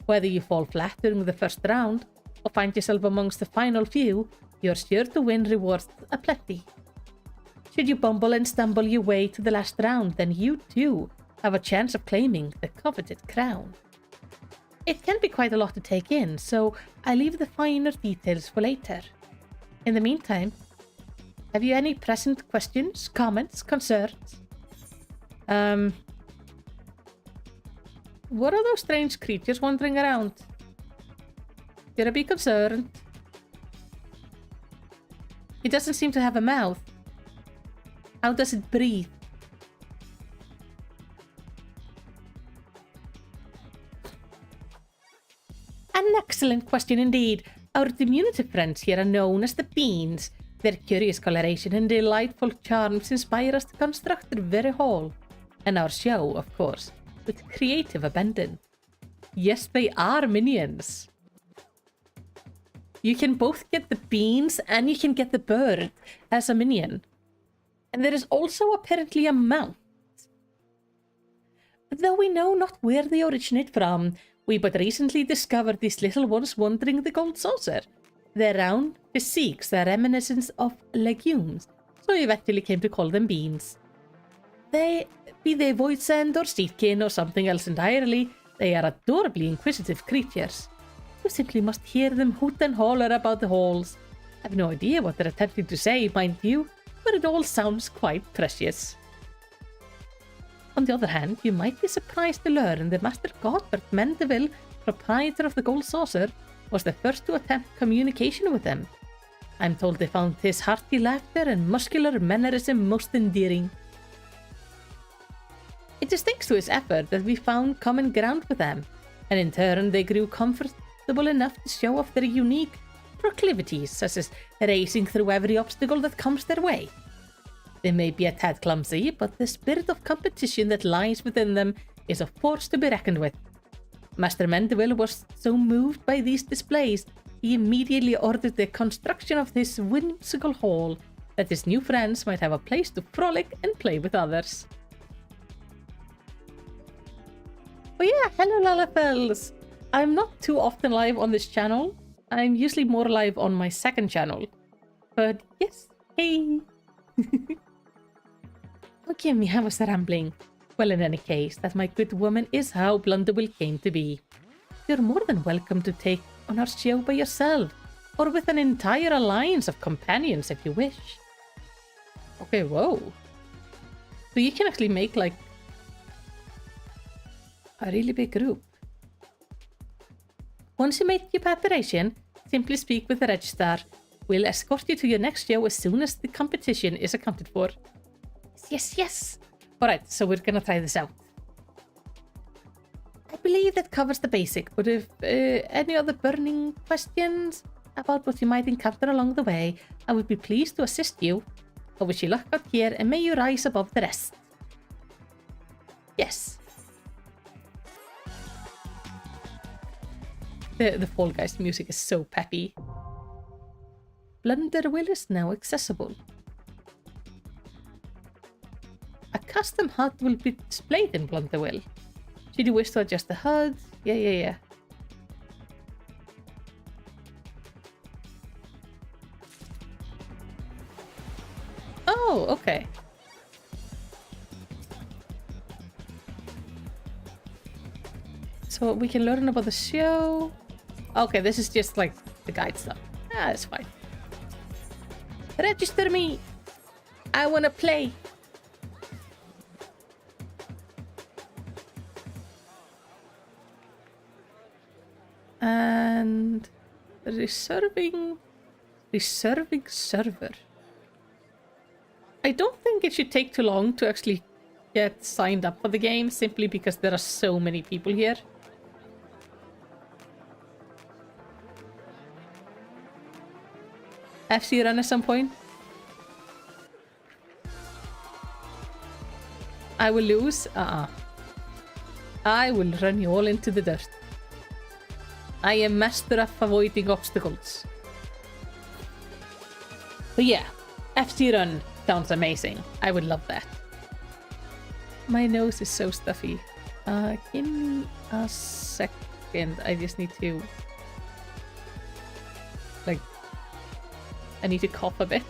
Whether you fall flat during the first round or find yourself amongst the final few, you're sure to win rewards aplenty. Should you bumble and stumble your way to the last round, then you too have a chance of claiming the coveted crown. It can be quite a lot to take in, so I leave the finer details for later. In the meantime, have you any present questions, comments, concerns? What are those strange creatures wandering around? Should I be concerned? It doesn't seem to have a mouth. How does it breathe? An excellent question indeed. Our diminutive friends here are known as the Beans. Their curious coloration and delightful charms inspire us to construct their very hall. And our show, of course, with creative abandon. Yes, they are minions. You can both get the beans and you can get the bird as a minion. And there is also apparently a mount. Though we know not where they originate from, we but recently discovered these little ones wandering the gold saucer. Their round physiques are reminiscent of legumes, so we eventually came to call them beans. Be they voidsend or seedkin or something else entirely, they are adorably inquisitive creatures. You simply must hear them hoot and holler about the halls. I have no idea what they're attempting to say, mind you, but it all sounds quite precious. On the other hand, you might be surprised to learn that Master Godbert Mendeville, proprietor of the Gold Saucer, was the first to attempt communication with them. I'm told they found his hearty laughter and muscular mannerism most endearing. It is thanks to his effort that we found common ground with them, and in turn they grew comfortable enough to show off their unique proclivities, such as racing through every obstacle that comes their way. They may be a tad clumsy, but the spirit of competition that lies within them is a force to be reckoned with. Master Mendeville was so moved by these displays, he immediately ordered the construction of this whimsical hall, that his new friends might have a place to frolic and play with others. Oh yeah, hello Lalafels! I'm not too often live on this channel. I'm usually more live on my second channel. But yes, hey! Forgive me, I was rambling. Well, in any case, that my good woman is how Blunderwill came to be. You're more than welcome to take on our show by yourself, or with an entire alliance of companions if you wish. Okay, whoa. So you can actually make, like, a really big group. Once you make your preparation, simply speak with the registrar. We'll escort you to your next show as soon as the competition is accounted for. Yes, yes. Alright, so we're gonna try this out. I believe that covers the basic, but if any other burning questions about what you might encounter along the way, I would be pleased to assist you. I wish you luck out here and may you rise above the rest. Yes. The Fall Guys music is so peppy. Blunderwill is now accessible. A custom HUD will be displayed in Blunderwill. Should you wish to adjust the HUD? Yeah. Oh, okay. So we can learn about the show. Okay, this is just like the guide stuff. Ah, that's fine. Register me! I wanna play! And reserving server. I don't think it should take too long to actually get signed up for the game, simply because there are so many people here. FC run at some point. I will lose. I will run you all into the dirt. I am master of avoiding obstacles. But yeah, FC run sounds amazing. I would love that. My nose is so stuffy. Give me a second. I just need to... Like... I need to cough a bit.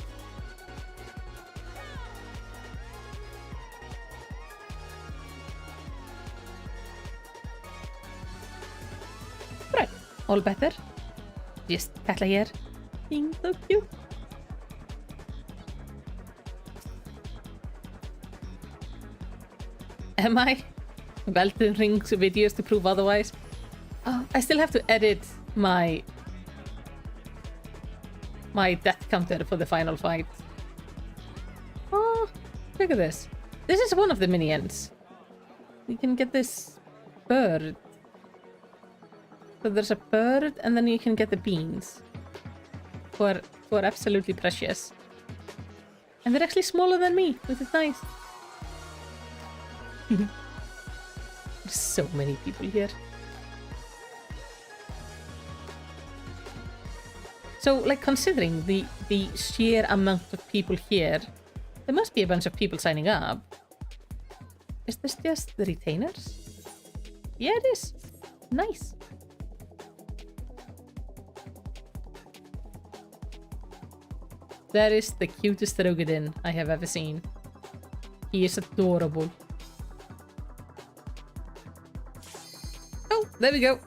Right. All better. Just Katla here. Being so cute. Am I? Elden Ring's videos to prove otherwise. Oh, I still have to edit my death counter for the final fight. Oh, look at this. This is one of the minions. We can get this bird. So there's a bird, and then you can get the beans. Who are absolutely precious. And they're actually smaller than me, which is nice. There's so many people here. So, like, considering the sheer amount of people here, there must be a bunch of people signing up. Is this just the retainers? Yeah, it is. Nice. That is the cutest Rogadin I have ever seen. He is adorable. Oh, there we go.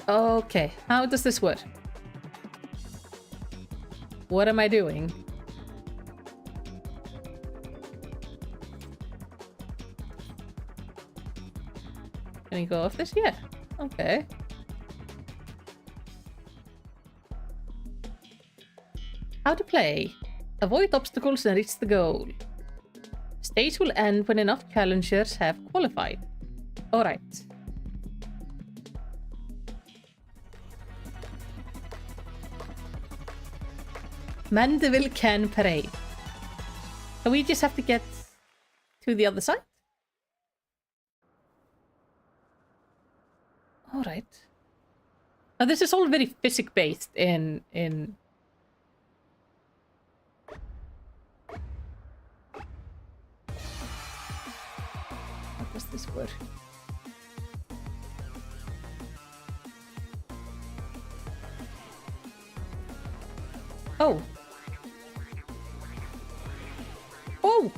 Okay, how does this work? What am I doing? Can we go off this? Yeah. Okay. How to play. Avoid obstacles and reach the goal. Stage will end when enough challengers have qualified. Alright. Mandeville Can Parade. So we just have to get to the other side? Alright. Now this is all very physics-based in... How does this work? Oh. Oh!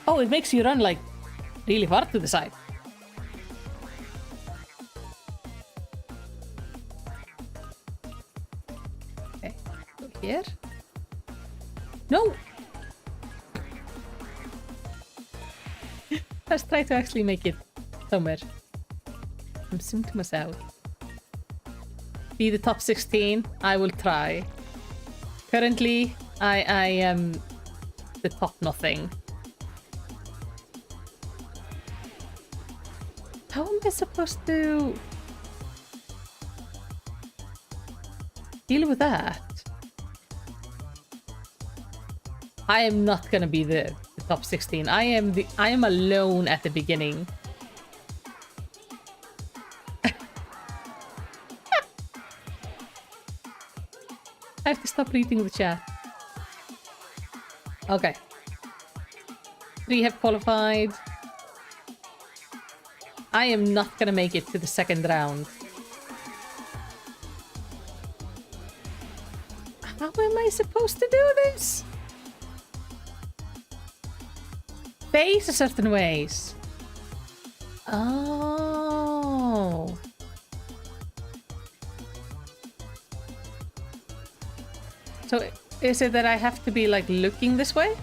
Oh, it makes you run, like, really far to the side. Okay, go here. No! Let's try to actually make it somewhere. I'm soon to myself. Be the top 16. I will try. Currently, I am the top nothing. How am I supposed to deal with that? I am not gonna be the top 16. I am alone at the beginning. I have to stop reading the chat. Okay. 3 have qualified. I am not gonna make it to the second round. How am I supposed to do this? Face a certain ways. Oh. So is it that I have to be like looking this way?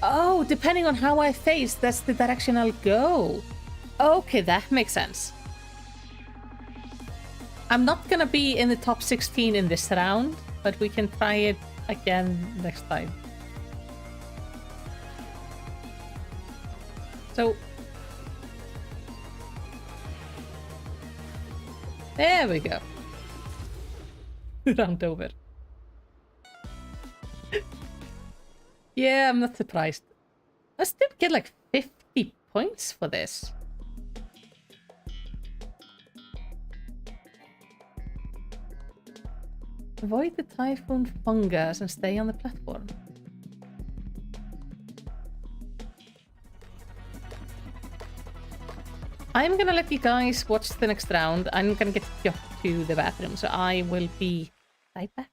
Oh, depending on how I face, that's the direction I'll go. Okay, that makes sense. I'm not gonna be in the top 16 in this round, but we can try it again next time. So... there we go. Round over. Yeah, I'm not surprised. I still get like 50 points for this. Avoid the typhoon fungus and stay on the platform. I'm gonna let you guys watch the next round. I'm gonna get to the bathroom, so I will be right back.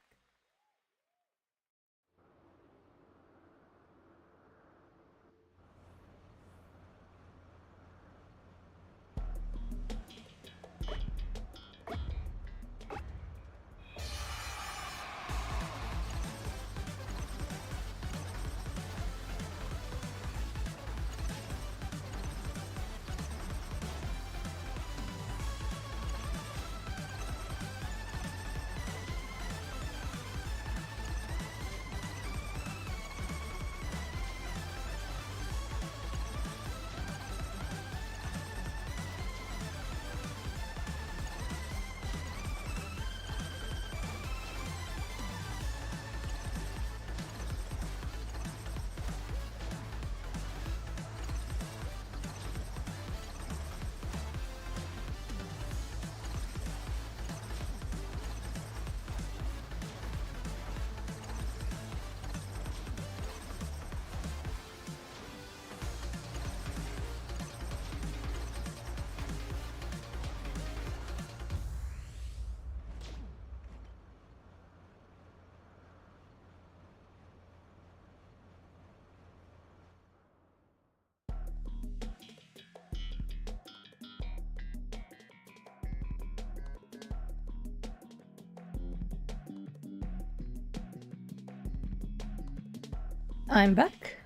I'm back.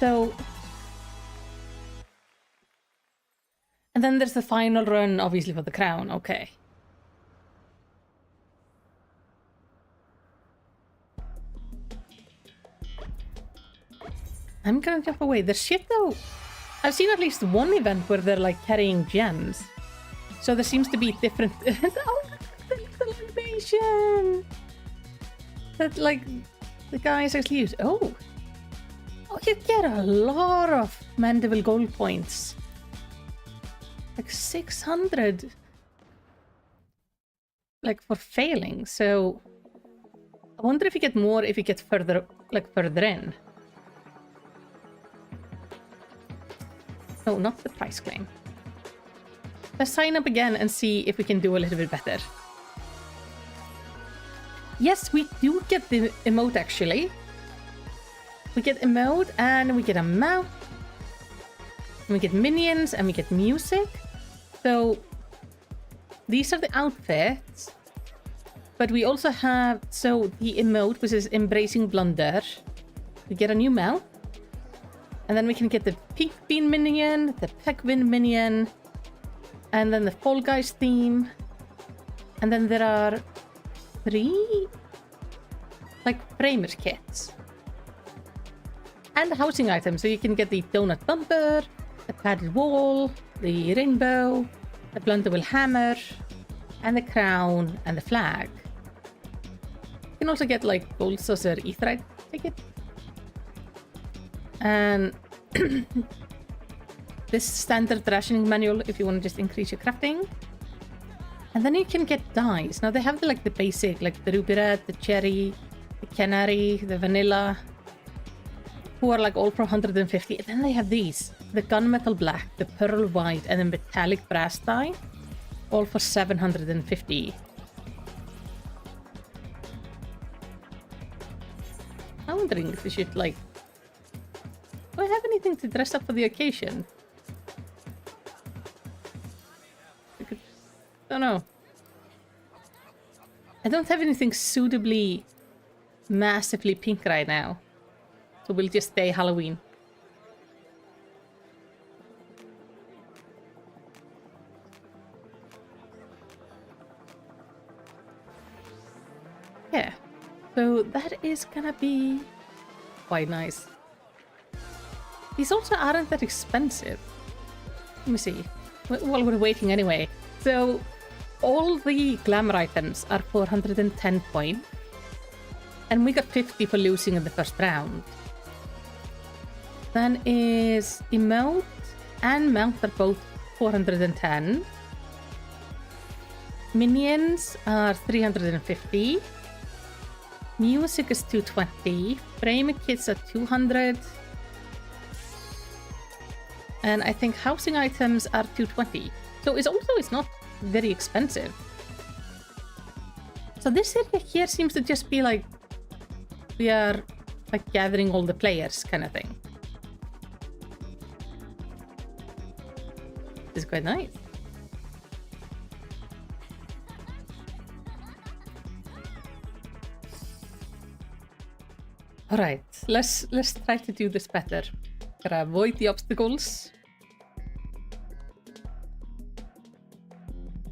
So, and then there's the final run, obviously, for the crown. Okay. I'm gonna jump away. There's shit though. I've seen at least one event where they're like carrying gems. So there seems to be different. Oh, the animation! That like the guys actually use. Oh, you get a lot of mandible gold points. Like 600. Like for failing. So I wonder if you get more if you get further, like further in. No, not the price claim. Let's sign up again and see if we can do a little bit better. Yes, we do get the emote actually. We get emote and we get a mount. And we get minions and we get music. So these are the outfits. But we also have, so the emote, which is Embracing Blunder. We get a new mount. And then we can get the Pink Bean minion, the Pegwin minion, and then the Fall Guys theme. And then there are 3 like framers kits. And housing items, so you can get the donut bumper, the padded wall, the rainbow, the blunderable hammer, and the crown, and the flag. You can also get like gold saucer etherite ticket. And this standard rationing manual if you want to just increase your crafting. And then you can get dyes. Now they have the, like the basic, like the ruby red, the cherry, the canary, the vanilla, who are like all for 150. And then they have these, the gunmetal black, the pearl white, and the metallic brass dye, all for 750. I'm wondering if we should like, do I have anything to dress up for the occasion? I don't know. I don't have anything suitably massively pink right now. So we'll just stay Halloween. Yeah. So that is gonna be quite nice. These also aren't that expensive. Let me see. While we're waiting anyway. So all the glamour items are 410 points. And we got 50 for losing in the first round. Then is emote and mount are both 410. Minions are 350. Music is 220. Frame kits are 200. And I think housing items are 220. So it's not very expensive. So this area here seems to just be like we are like gathering all the players kind of thing. This is quite nice. All right, let's try to do this better. Gotta avoid the obstacles.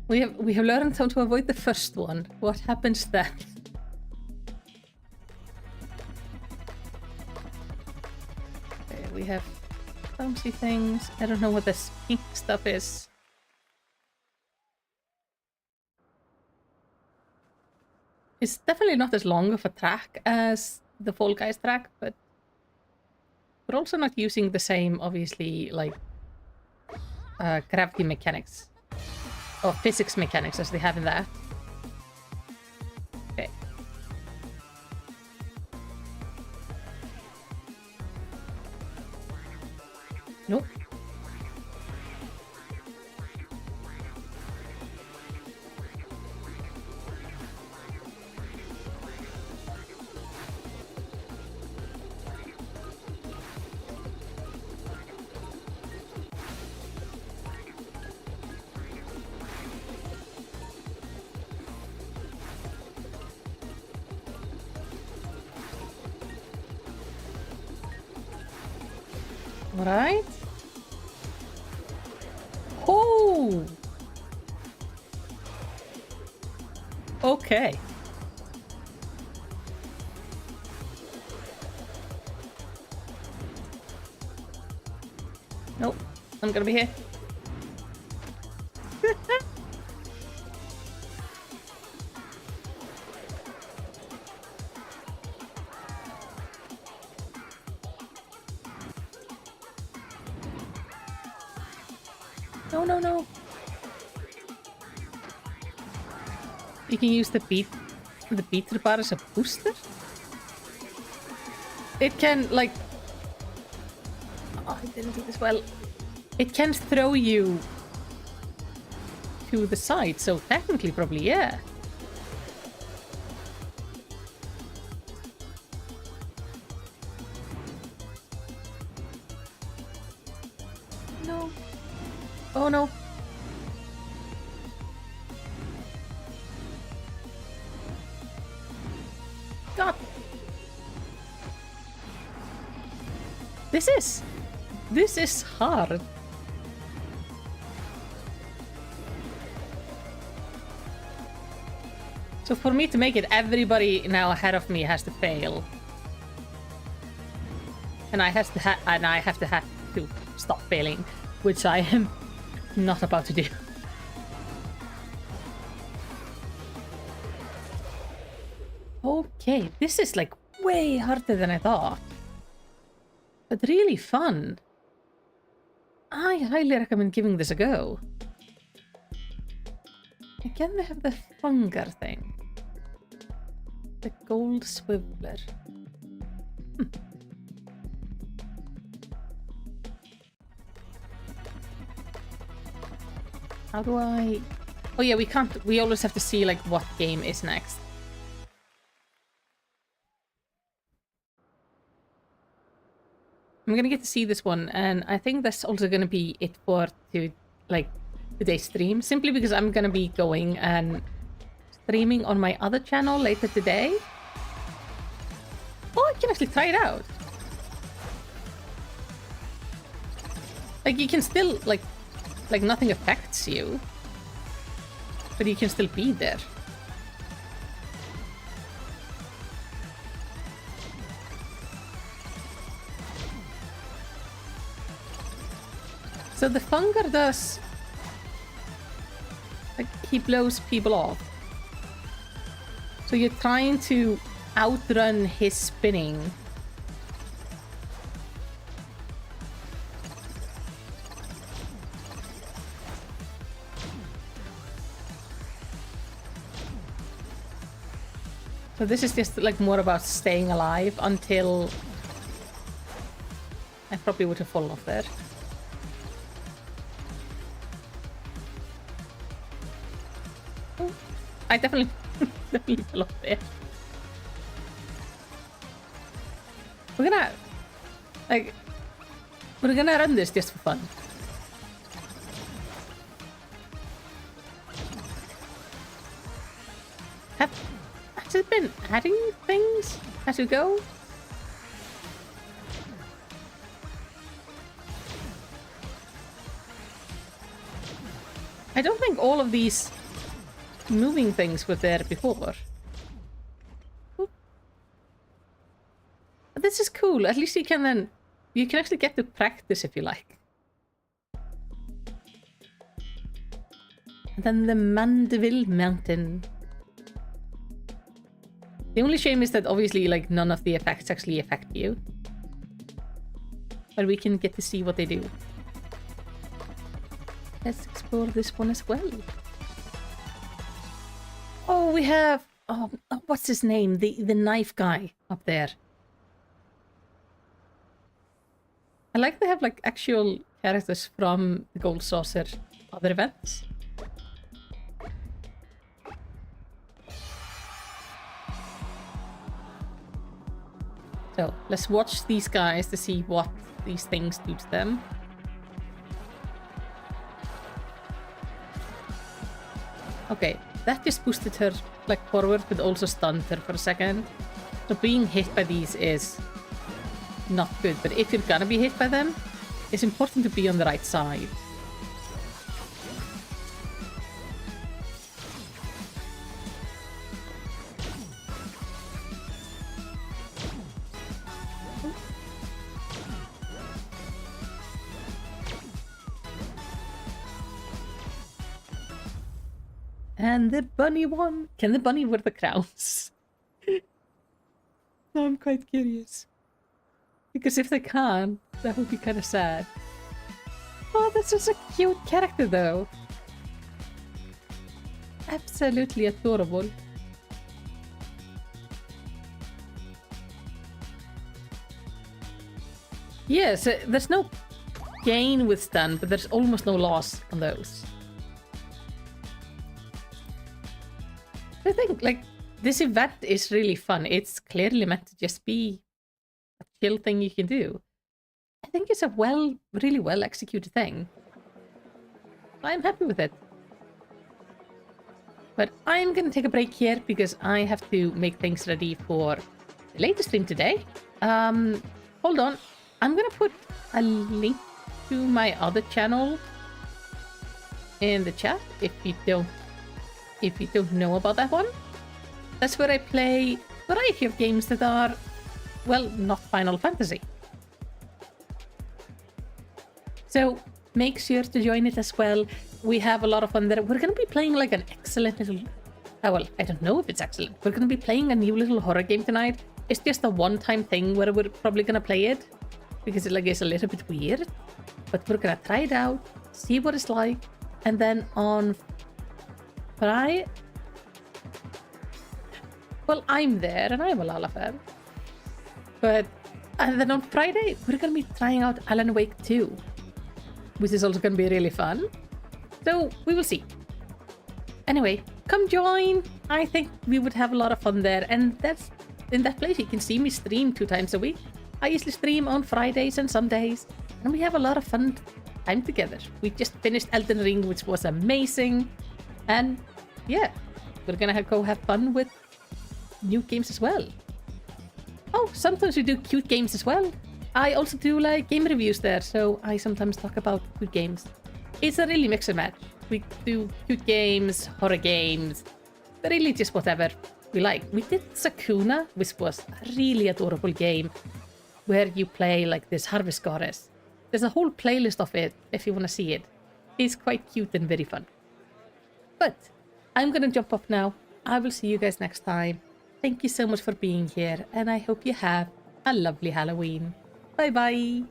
We have learned how to avoid the first one. What happens then? Okay, we have bouncy things. I don't know what this pink stuff is. It's definitely not as long of a track as the Fall Guys track, but we're also not using the same, obviously, like gravity mechanics or physics mechanics as they have in that. Okay. Nope. Right. Oh. Okay. Nope. I'm gonna be here. No. You can use the beater bar as a booster? It can, like... Oh, I didn't do this well. It can throw you to the side, so technically probably, yeah. No. Oh no. God. This is hard. So for me to make it, everybody now ahead of me has to fail. And I have to stop failing, which I am not about to do. Okay, this is like way harder than I thought. But really fun. I highly recommend giving this a go. Again, they have the Funger thing. The gold swiveler. How do I... Oh yeah, we can't... We always have to see like what game is next. I'm gonna get to see this one, and I think that's also gonna be it for today's stream, simply because I'm gonna be going and streaming on my other channel later today. Oh, I can actually try it out. Like, you can still, like nothing affects you, but you can still be there. So the Funger does... Like, he blows people off. So you're trying to outrun his spinning. So this is just like more about staying alive until I probably would have fallen off there. Oh, I definitely definitely fell off there. We're gonna run this just for fun. Has it been adding things as we go? I don't think all of these moving things were there before. But this is cool. At least you can actually get to practice if you like. And then the Mandeville Mountain. The only shame is that obviously like none of the effects actually affect you. But we can get to see what they do. Let's explore this one as well. Oh, we have... Oh, what's his name? The knife guy up there. I like they have like actual characters from the Gold Saucer other events. So let's watch these guys to see what these things do to them. Okay, that just boosted her like forward, but also stunned her for a second. So being hit by these is not good, but if you're gonna be hit by them, it's important to be on the right side. And the bunny won. Can the bunny wear the crowns? I'm quite curious. Because if they can't, that would be kind of sad. Oh, that's such a cute character though. Absolutely adorable. Yes, there's no gain with stun, but there's almost no loss on those. I think, like, this event is really fun. It's clearly meant to just be a chill thing you can do. I think it's a really well executed thing. I'm happy with it. But I'm gonna take a break here because I have to make things ready for the later stream today. Hold on. I'm gonna put a link to my other channel in the chat if you don't know about that one. That's where I play a variety of games that are, well, not Final Fantasy. So make sure to join it as well. We have a lot of fun there. We're going to be playing like an excellent little... Oh, well, I don't know if it's excellent. We're going to be playing a new little horror game tonight. It's just a one-time thing where we're probably going to play it because it is a little bit weird. But we're going to try it out, see what it's like, and then on Friday... Well, I'm there and I'm a Lala fan. But and then on Friday, we're going to be trying out Alan Wake 2, which is also going to be really fun. So we will see. Anyway, come join. I think we would have a lot of fun there. And that's in that place you can see me stream 2 times a week. I usually stream on Fridays and Sundays. And we have a lot of fun time together. We just finished Elden Ring, which was amazing. And yeah, we're going to go have fun with new games as well. Oh, sometimes we do cute games as well. I also do like game reviews there, so I sometimes talk about cute games. It's a really mix and match. We do cute games, horror games, really just whatever we like. We did Sakuna, which was a really adorable game where you play like this harvest goddess. There's a whole playlist of it if you want to see it. It's quite cute and very fun. But I'm gonna jump off now. I will see you guys next time. Thank you so much for being here, and I hope you have a lovely Halloween. Bye bye!